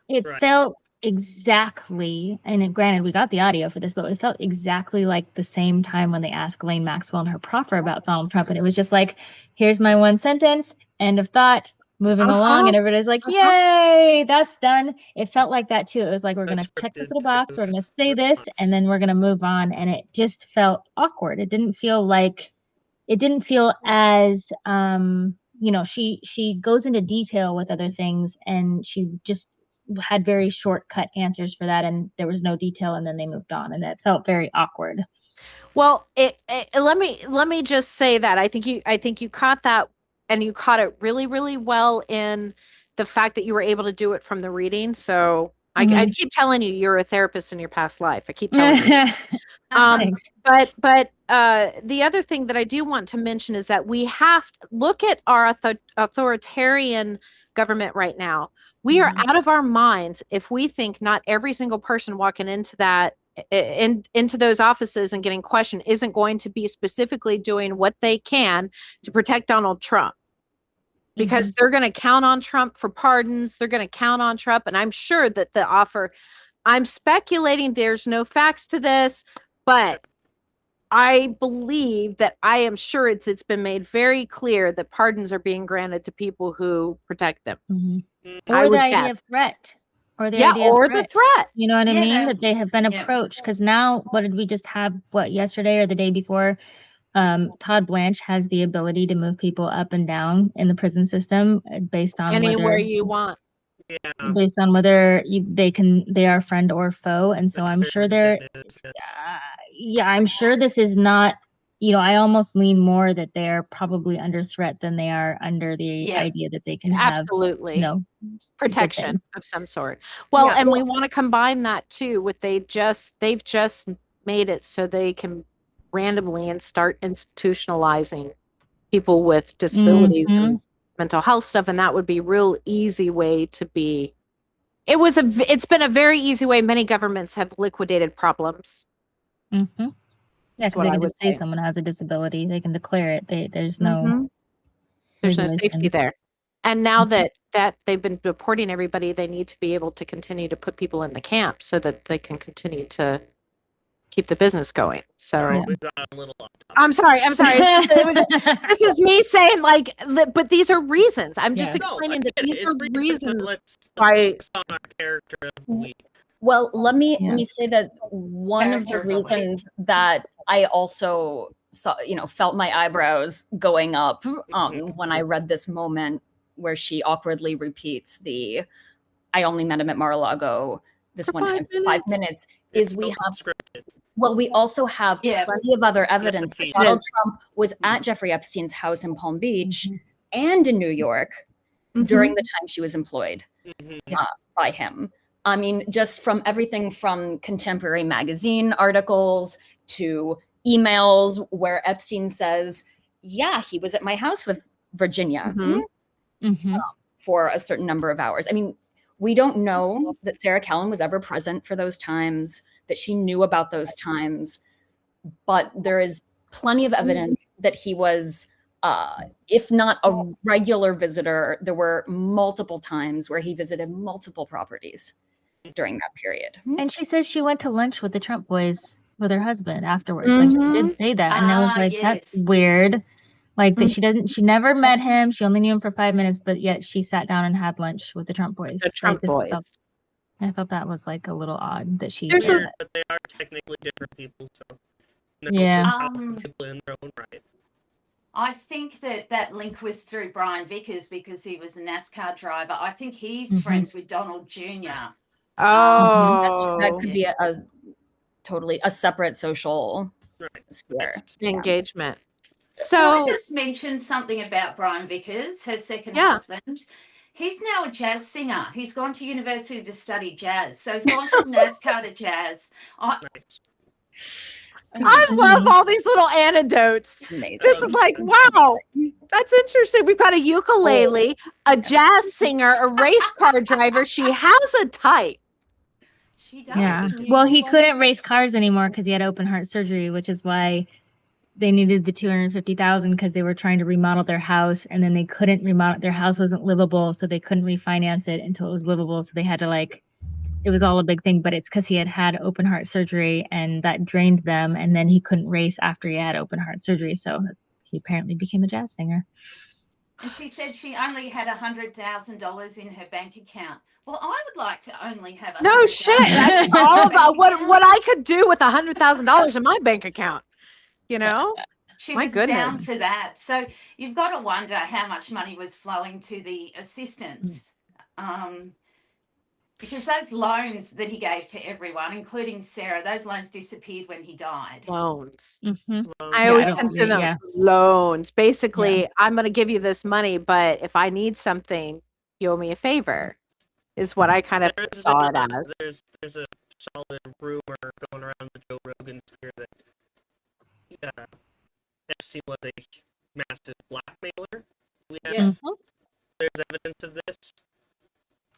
It felt exactly, and granted, we got the audio for this, but it felt exactly like the same time when they asked Ghislaine Maxwell and her proffer about Donald Trump, and it was just like, here's my one sentence, end of thought, moving along, and everybody's like, yay, that's done. It felt like that too. It was like, we're going to check this little box, we're going to say this, and then we're going to move on, and it just felt awkward. It didn't feel as she goes into detail with other things, and she just had very shortcut answers for that, and there was no detail, and then they moved on, and it felt very awkward. Well, let me just say that I think you caught that, and you caught it really, really well in the fact that you were able to do it from the reading. So I keep telling you, you're a therapist in your past life. I keep telling you. But the other thing that I do want to mention is that we have to look at our authoritarian government right now. We are out of our minds if we think not every single person walking into into those offices and getting questioned isn't going to be specifically doing what they can to protect Donald Trump. Because they're going to count on Trump for pardons. They're going to count on Trump. And I'm sure that I'm speculating, there's no facts to this, but I believe that I am sure it's been made very clear that pardons are being granted to people who protect them. Or the idea of threat. Or the idea of threat. You know what I mean? That they have been approached. Because now, what did we just have, yesterday or the day before? Todd Blanche has the ability to move people up and down in the prison system based on anywhere you want. Yeah. Based on whether they are friend or foe, and so I'm sure I'm sure this is not. I almost lean more that they're probably under threat than they are under the idea that they can have protection of some sort. Well, and we want to combine that too with they've just made it so they can randomly and start institutionalizing people with disabilities and mental health stuff, and that would be a real easy way to be. It's been a very easy way many governments have liquidated problems. Yeah, because they can just say someone has a disability, they can declare it. There's no safety there. And now that they've been deporting everybody, they need to be able to continue to put people in the camp so that they can continue to keep the business going. So I'm sorry. This is me saying but these are reasons. I'm just explaining that these are reasons why. Well, let me say that one of the reasons that I also saw, felt my eyebrows going up when I read this moment where she awkwardly repeats I only met him at Mar-a-Lago this one time for 5 minutes, is we have scripted. Well, we also have plenty of other evidence that Donald Trump was at Jeffrey Epstein's house in Palm Beach and in New York during the time she was employed by him. I mean, just from everything from contemporary magazine articles to emails where Epstein says, he was at my house with Virginia for a certain number of hours. I mean, we don't know that Sarah Kellen was ever present for those times, that she knew about those times, but there is plenty of evidence that he was, if not a regular visitor, there were multiple times where he visited multiple properties during that period. And she says she went to lunch with the Trump boys with her husband afterwards. Like, she did say that. And I was like, that's weird. Like that she never met him. She only knew him for 5 minutes, but yet she sat down and had lunch with the Trump boys. I felt that was like a little odd that she. But they are technically different people, so people in their own right. I think that link was through Brian Vickers because he was a NASCAR driver. I think he's friends with Donald Jr. That could be a totally a separate social sphere. Engagement. So I just mentioned something about Brian Vickers, her second husband. He's now a jazz singer. He's gone to university to study jazz. So he's gone from NASCAR to jazz. I love all these little anecdotes. This is like, wow, that's interesting. We've got a ukulele, a jazz singer, a race car driver. She has a type. She does. Yeah. Well, he couldn't race cars anymore because he had open heart surgery, which is why they needed the 250,000 because they were trying to remodel their house, and then they couldn't remodel. Their house wasn't livable, so they couldn't refinance it until it was livable. So they had to it was all a big thing, but it's because he had had open heart surgery and that drained them, and then he couldn't race after he had open heart surgery. So he apparently became a jazz singer. And she said she only had $100,000 in her bank account. Well, I would like to only have No shit. That's all about what I could do with $100,000 in my bank account. You know, she my was goodness. down to that. So you've got to wonder how much money was flowing to the assistants. Because those loans that he gave to everyone, including Sarah, those loans disappeared when he died. Loans. Mm-hmm. I always consider them loans. Basically, I'm going to give you this money, but if I need something, you owe me a favor, is what I kind of saw it as. There's a solid rumor going around the Joe Rogan sphere that Epstein was a massive blackmailer. There's evidence of this.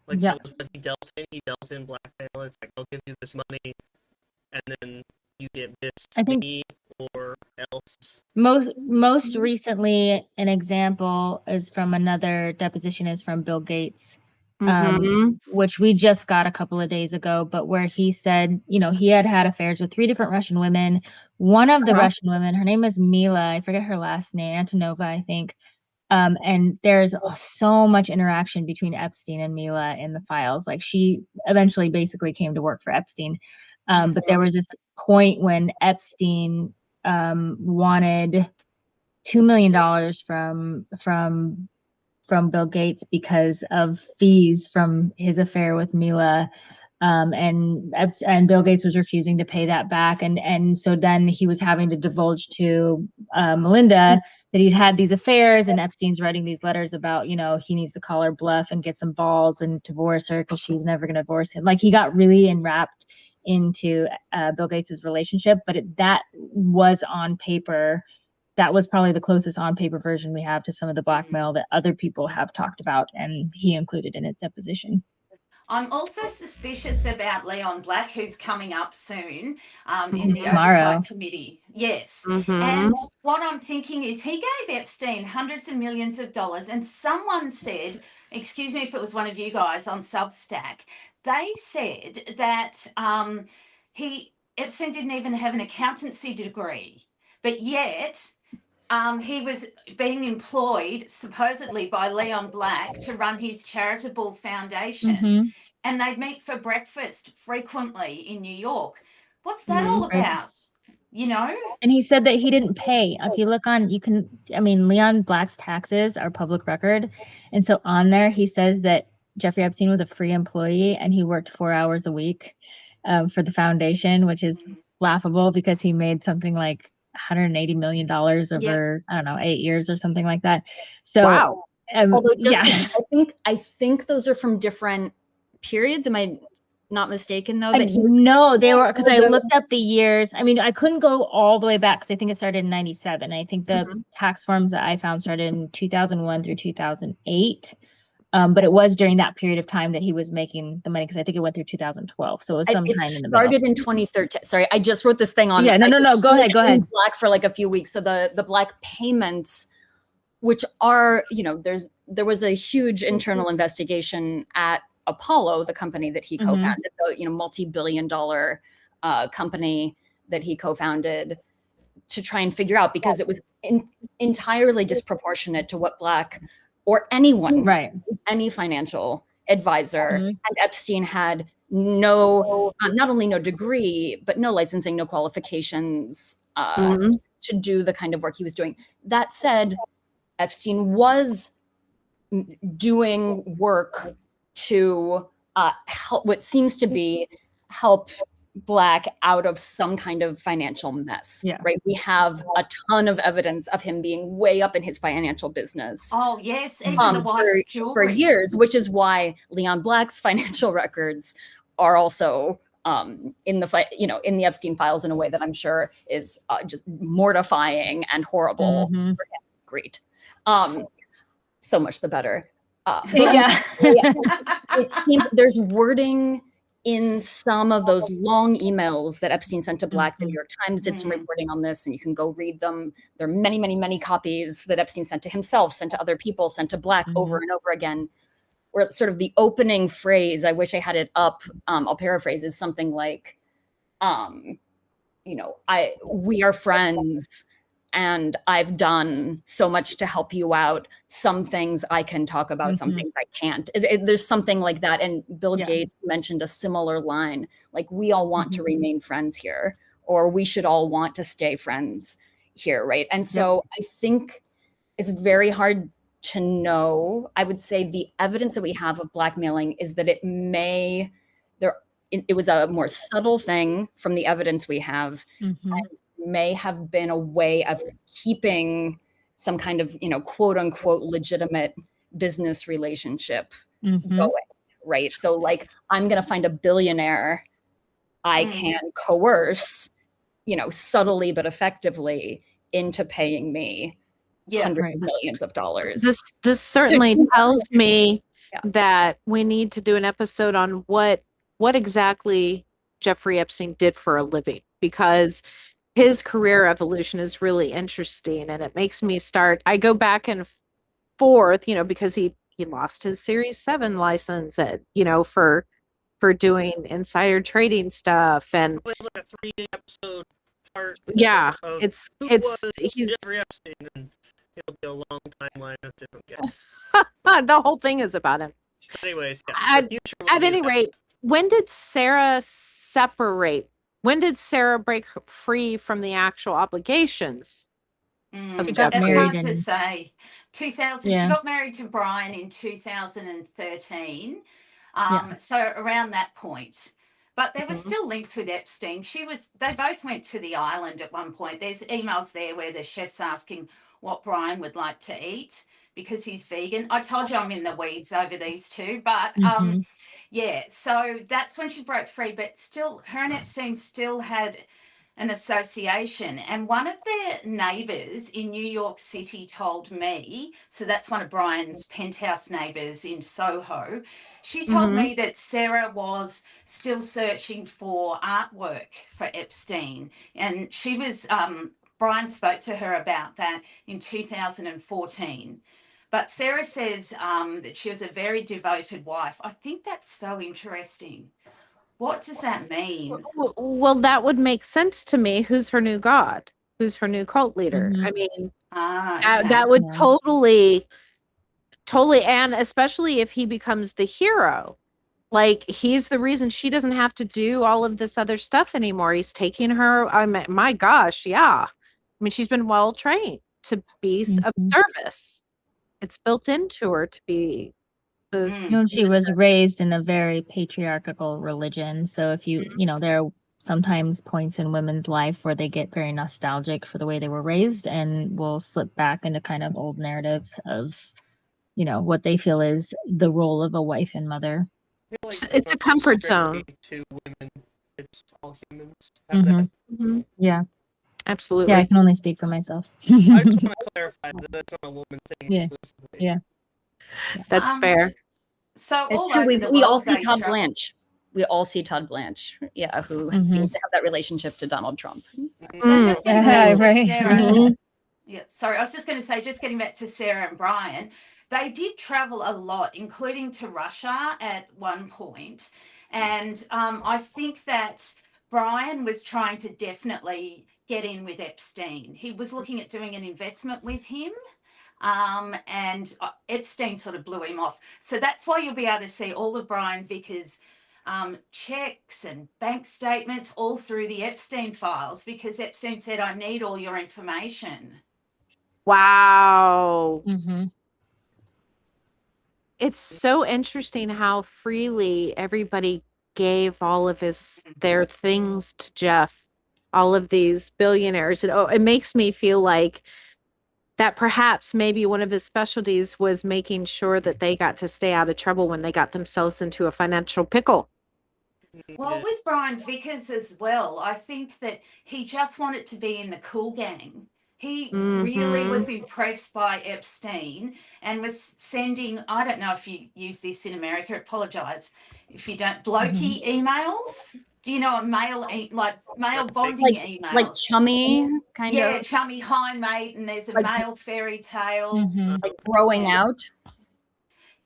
Like, that was what he dealt in. He dealt in blackmail. It's like, I'll give you this money, and then you get this to me or else. Most recently, an example is from another deposition is from Bill Gates, which we just got a couple of days ago, but where he said, he had affairs with 3 different Russian women. One of the Russian women, her name is Mila. I forget her last name, Antonova, I think. And there's so much interaction between Epstein and Mila in the files. Like, she eventually basically came to work for Epstein. But there was this point when Epstein wanted $2 million from Bill Gates because of fees from his affair with Mila. And Bill Gates was refusing to pay that back. And so then he was having to divulge to Melinda that he'd had these affairs, and Epstein's writing these letters about, he needs to call her bluff and get some balls and divorce her because she's never going to divorce him. Like, he got really enwrapped into Bill Gates's relationship, but that was on paper. That was probably the closest on paper version we have to some of the blackmail that other people have talked about, and he included in his deposition. I'm also suspicious about Leon Black, who's coming up soon in the Oversight Committee. Yes. And what I'm thinking is he gave Epstein hundreds of millions of dollars, and someone said, excuse me if it was one of you guys on Substack, they said that Epstein didn't even have an accountancy degree, but yet he was being employed supposedly by Leon Black to run his charitable foundation, and they'd meet for breakfast frequently in New York. What's that all about? And he said that he didn't pay. If you look on, Leon Black's taxes are public record, and so on there he says that Jeffrey Epstein was a free employee and he worked 4 hours a week for the foundation, which is laughable because he made something like $180 million over, I don't know, 8 years or something like that. So, wow. Although I think those are from different periods. Am I not mistaken though? No, they were, because I looked up the years. I couldn't go all the way back because I think it started in 97. I think the tax forms that I found started in 2001 through 2008. But it was during that period of time that he was making the money, because I think it went through 2012. So it was sometime in the middle. It started in 2013. Sorry, I just wrote this thing on. Yeah, no. Go ahead. Black for like a few weeks. So the Black payments, which are, there was a huge internal investigation at Apollo, the company that he co-founded, the multi-billion-dollar company that he co-founded, to try and figure out, because it was entirely disproportionate to what Black or anyone, any financial advisor, and Epstein had no, not only no degree, but no licensing, no qualifications to do the kind of work he was doing. That said, Epstein was doing work to help what seems to be help Black out of some kind of financial mess, right? We have a ton of evidence of him being way up in his financial business. Oh yes, even the wife's jewelry for years, which is why Leon Black's financial records are also in the in the Epstein files in a way that I'm sure is just mortifying and horrible. For him. Great, so much the better. It seems there's wording in some of those long emails that Epstein sent to Black, the New York Times did some Mhm. reporting on this, and you can go read them. There are many, many, many copies that Epstein sent to himself, sent to other people, sent to Black over and over again, where sort of the opening phrase, I wish I had it up, I'll paraphrase, is something like, we are friends and I've done so much to help you out. Some things I can talk about, some things I can't. There's something like that. And Bill Gates mentioned a similar line, like, we all want to remain friends here, or we should all want to stay friends here, right? And so I think it's very hard to know. I would say the evidence that we have of blackmailing is that it was a more subtle thing from the evidence we have, and may have been a way of keeping some kind of, quote unquote, legitimate business relationship going, right? So like, I'm going to find a billionaire I can coerce, subtly but effectively into paying me hundreds of millions of dollars. This certainly tells me that we need to do an episode on what exactly Jeffrey Epstein did for a living, because his career evolution is really interesting, and it makes me I go back and forth, because he lost his Series 7 license for doing insider trading stuff, and like a 3 episode part. It's he's Jeffrey Epstein, and it'll be a long timeline of different guests. the whole thing is about him. So anyways, At any rate, when did Sarah separate? When did Sarah break free from the actual obligations? She got That's married hard to in say. 2000. She got married to Brian in 2013. So around that point. But there were still links with Epstein. They both went to the island at one point. There's emails there where the chef's asking what Brian would like to eat because he's vegan. I told you I'm in the weeds over these two, but so that's when she broke free. But still, her and Epstein still had an association, and one of their neighbours in New York City told me, so that's one of Brian's penthouse neighbours in Soho, she told me that Sarah was still searching for artwork for Epstein, and she was Brian spoke to her about that in 2014. But Sarah says that she was a very devoted wife. I think that's so interesting. What does that mean? Well, that would make sense to me. Who's her new god? Who's her new cult leader? I mean, that would totally, and especially if he becomes the hero, like, he's the reason she doesn't have to do all of this other stuff anymore. He's taking her. I mean, my gosh, yeah. I mean, she's been well trained to be of service. It's built into her to be. She was raised in a very patriarchal religion. So if there are sometimes points in women's life where they get very nostalgic for the way they were raised and will slip back into kind of old narratives of, what they feel is the role of a wife and mother. It's a comfort zone. To women, it's all humans. Yeah. Absolutely. Yeah, I can only speak for myself. I just want to clarify that that's not a woman thing exclusively. Yeah. That's fair. So it's true. We all see Todd Blanche. We all see Todd Blanche, who seems to have that relationship to Donald Trump. So just getting back to Sarah, sorry, I was just going to say, just getting back to Sarah and Brian, they did travel a lot, including to Russia at one point. And I think that Brian was trying to definitely get in with Epstein. He was looking at doing an investment with him. And Epstein sort of blew him off. So that's why you'll be able to see all of Brian Vickers' checks and bank statements all through the Epstein files, because Epstein said, I need all your information. Wow. It's so interesting how freely everybody gave all of their things to Jeff, all of these billionaires. It makes me feel like that perhaps maybe one of his specialties was making sure that they got to stay out of trouble when they got themselves into a financial pickle. Well, with Brian Vickers as well, I think that he just wanted to be in the cool gang. He really was Mm-hmm. impressed by Epstein and was sending, I don't know if you use this in America, apologize if you don't, blokey emails. Do you know what like male bonding Like emails? chummy, kind Yeah, of chummy, hi mate, and there's a like male fairy tale. like growing Yeah. out.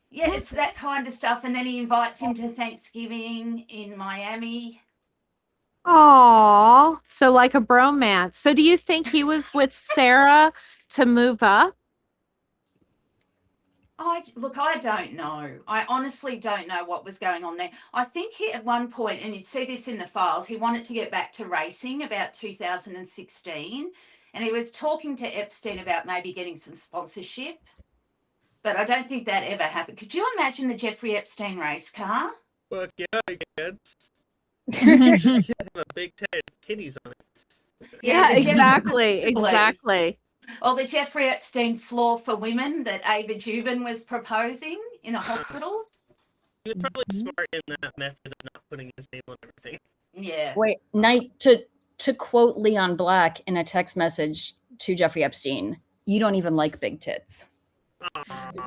Yeah, it's that kind of stuff. And then he invites him to Thanksgiving in Miami. Aw, so like a bromance. So do you think he was with Sarah to move up? Look, I don't know. I honestly don't know what was going on there. I think he at one point, and you'd see this in the files, he wanted to get back to racing about 2016, and he was talking to Epstein about maybe getting some sponsorship. But I don't think that ever happened. Could you imagine the Jeffrey Epstein race car? Fuck yeah, I can. Have a big titties on it. Yeah, the exactly. Exactly. Or the Jeffrey Epstein floor for women that Ava Jubin was proposing in a hospital. He was probably smart in that method of not putting his name on everything. Yeah. Wait, to quote Leon Black in a text message to Jeffrey Epstein, you don't even like big tits.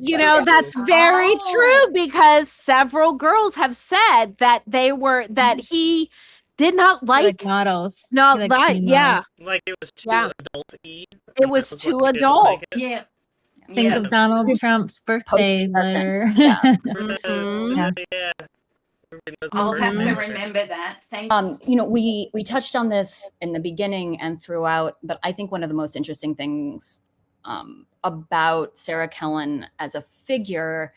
You know, that's very true because several girls have said that that he did not like models. not He liked like, female yeah, Like it was too Yeah. adult-y. it was too adult. Yeah. Think Yeah. of Donald Trump's birthday Post-pubescent, letter. yeah. Mhm. Yeah. Everybody knows I'll the have to birthday. remember that. Thank you. You know, we touched on this in the beginning and throughout, but I think one of the most interesting things about Sarah Kellen as a figure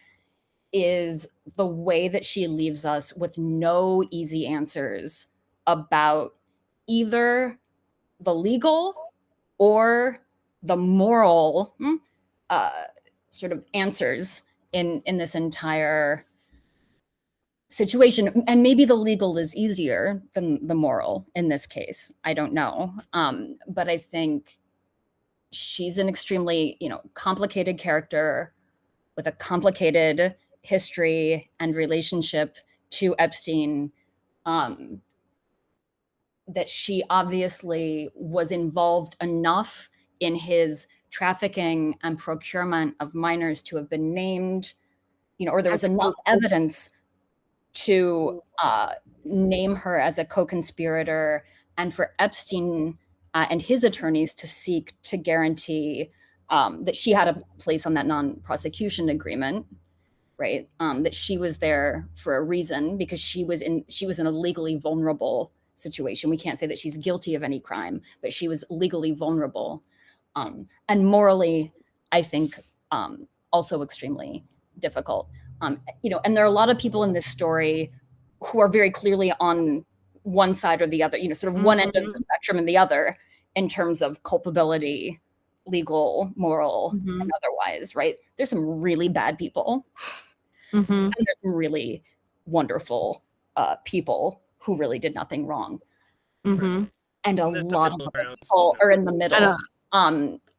is the way that she leaves us with no easy answers about either the legal or the moral sort of answers in this entire situation. And maybe the legal is easier than the moral in this case. I don't know. But I think she's an extremely, complicated character with a complicated history and relationship to Epstein, that she obviously was involved enough in his trafficking and procurement of minors to have been named, or there was enough evidence to name her as a co-conspirator, and for Epstein and his attorneys to seek to guarantee that she had a place on that non-prosecution agreement, right? That she was there for a reason, because she was in a legally vulnerable situation. We can't say that she's guilty of any crime, but she was legally vulnerable, and morally, I think, also extremely difficult. And there are a lot of people in this story who are very clearly on one side or the other, sort of one end of the spectrum and the other in terms of culpability, legal, moral, and otherwise, right? There's some really bad people, and there's some really wonderful people who really did nothing wrong. And a lot of people are in the middle.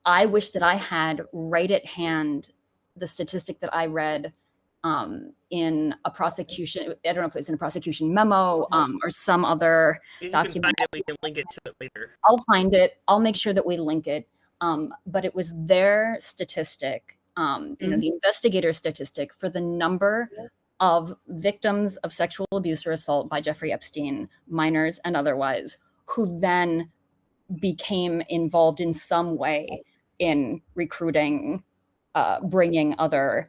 I wish that I had right at hand the statistic that I read in a prosecution. I don't know if it was in a prosecution memo or some other document. We can link it to it later. I'll find it. I'll make sure that we link it. But it was their statistic, the investigator statistic for the number of victims of sexual abuse or assault by Jeffrey Epstein, minors and otherwise, who then became involved in some way in recruiting, bringing other,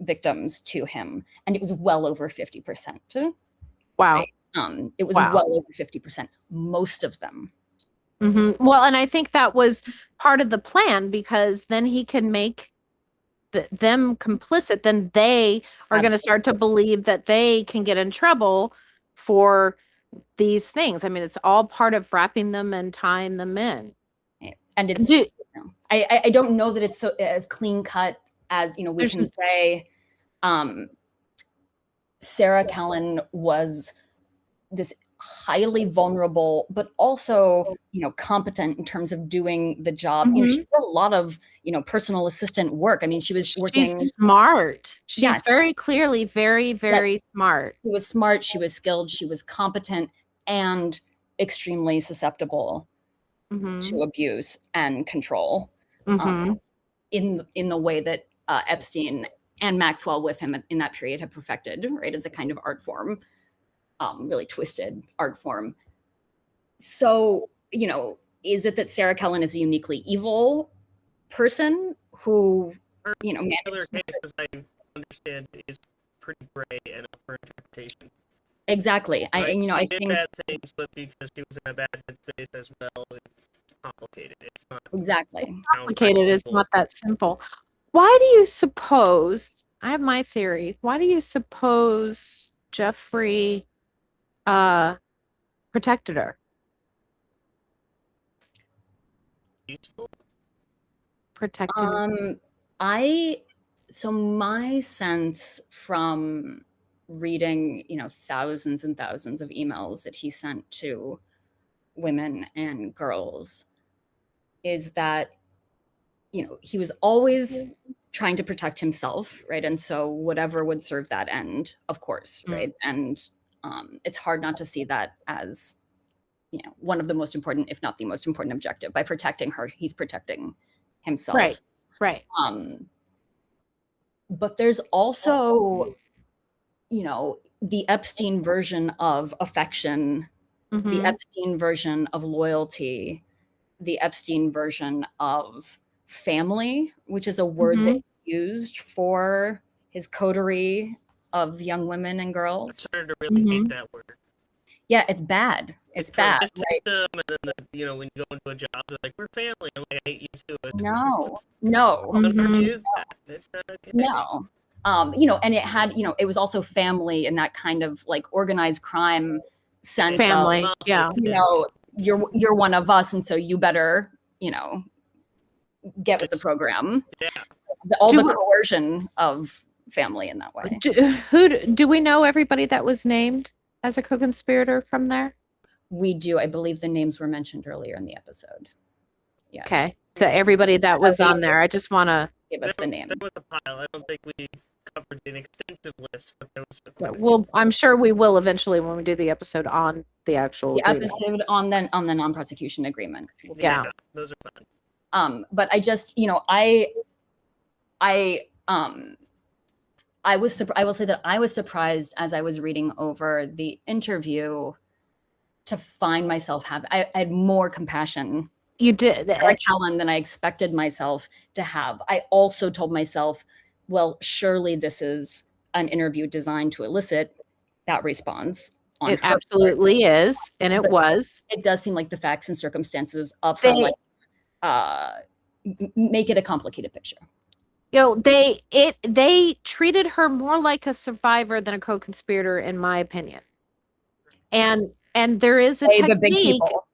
victims to him. And it was well over 50%. Wow. Right? It was well over 50%, most of them. Well, and I think that was part of the plan, because then he can make them complicit. Then they are going to start to believe that they can get in trouble for these things. I mean, it's all part of wrapping them and tying them in. And it's, I don't know that it's so as clean cut as, we can say Sarah Kellen was this highly vulnerable, but also, competent in terms of doing the job. She did a lot of, personal assistant work. I mean, she was working. She's smart. She's very clearly very, very smart. She was smart. She was skilled. She was competent and extremely susceptible to abuse and control, in the way that Epstein and Maxwell with him in that period had perfected, right, as a kind of art form, really twisted art form. So, is it that Sarah Kellen is a uniquely evil person who, Her managed particular case, as I understand, is pretty gray and up for interpretation. Exactly. Right? I She did think bad things, but because she was in a bad headspace as well, it's complicated. It's not exactly. Complicated is not that simple. Why do you suppose, I have my theory, why do you suppose Jeffrey protected her? useful. Protected So my sense from reading, thousands and thousands of emails that he sent to women and girls is that, he was always trying to protect himself, right? And so whatever would serve that end, of course, right? And it's hard not to see that as, one of the most important, if not the most important objective. By protecting her, he's protecting himself. Right. But there's also, the Epstein version of affection, the Epstein version of loyalty, the Epstein version of family, which is a word that he used for his coterie of young women and girls. I'm starting to really hate that word. Yeah, it's bad. It's bad. This system, and then when you go into a job, they're like, "We're family." I'm like, "I hate you too." No. Don't ever use that. It's not okay. No. And it had, it was also family in that kind of like organized crime sense. Family, of, yeah. You're one of us, and so you better, get with the program. Yeah. All the coercion of family in that way. Do we know everybody that was named as a co-conspirator from there? We do. I believe the names were mentioned earlier in the episode. Yes. Okay. So everybody that was on there, I just want to give us the name. There was a pile. I don't think we covered an extensive list, but there was. Well, I'm sure we will eventually when we do the episode on the actual episode on the non-prosecution agreement. Yeah, those are fun. But I just, I will say that I was surprised as I was reading over the interview to find myself I had more compassion. You did for Kellen than I expected myself to have. I also told myself, well, surely this is an interview designed to elicit that response. It absolutely is, and it was. It does seem like the facts and circumstances of her life make it a complicated picture. They treated her more like a survivor than a co-conspirator, in my opinion. And there is a technique. The big people.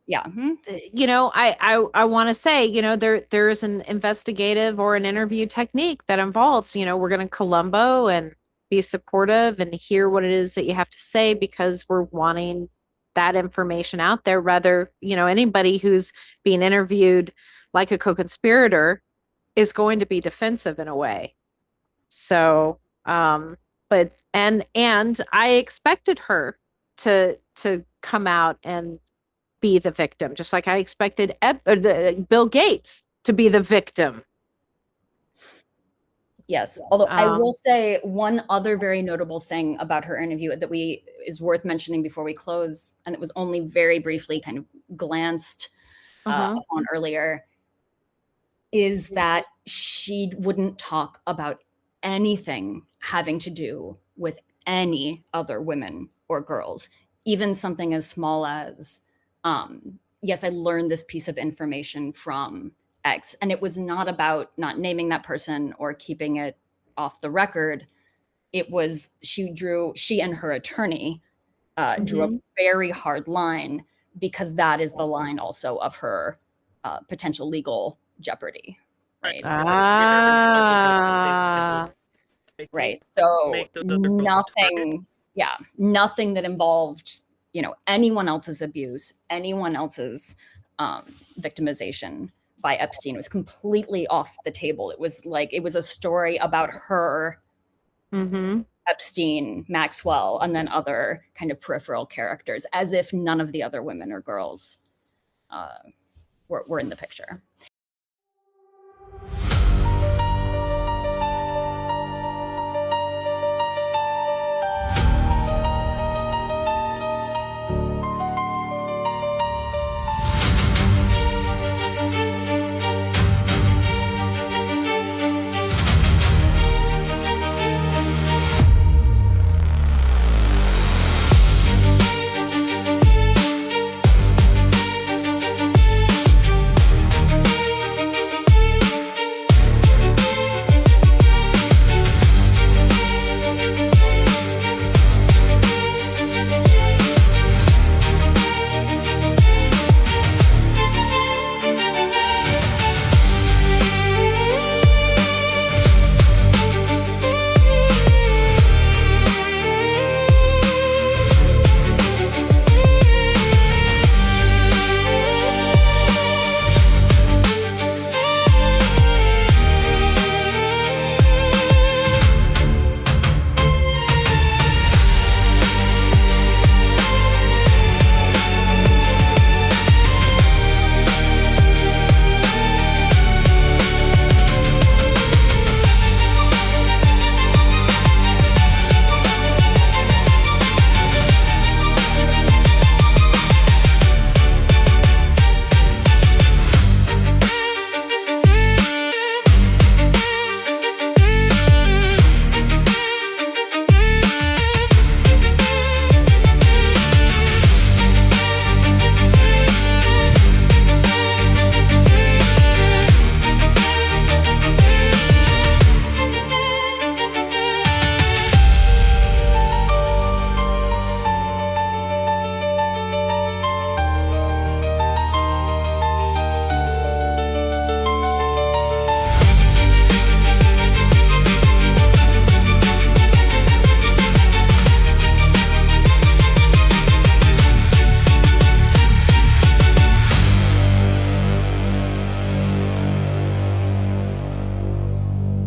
Yeah. I want to say, there is an investigative or an interview technique that involves, we're going to Columbo and be supportive and hear what it is that you have to say because we're wanting that information out there. Rather, anybody who's being interviewed like a co-conspirator is going to be defensive in a way. So, but I expected her to come out and be the victim, just like I expected Bill Gates to be the victim. Yes, although I will say one other very notable thing about her interview that is worth mentioning before we close, and it was only very briefly kind of glanced upon earlier, is that she wouldn't talk about anything having to do with any other women or girls, even something as small as, yes, I learned this piece of information from X. And it was not about not naming that person or keeping it off the record. It was, she and her attorney drew a very hard line because that is the line also of her potential legal jeopardy. Right. Right. So nothing that involved, anyone else's abuse, anyone else's victimization by Epstein was completely off the table. It was a story about her, Epstein, Maxwell, and then other kind of peripheral characters, as if none of the other women or girls were in the picture.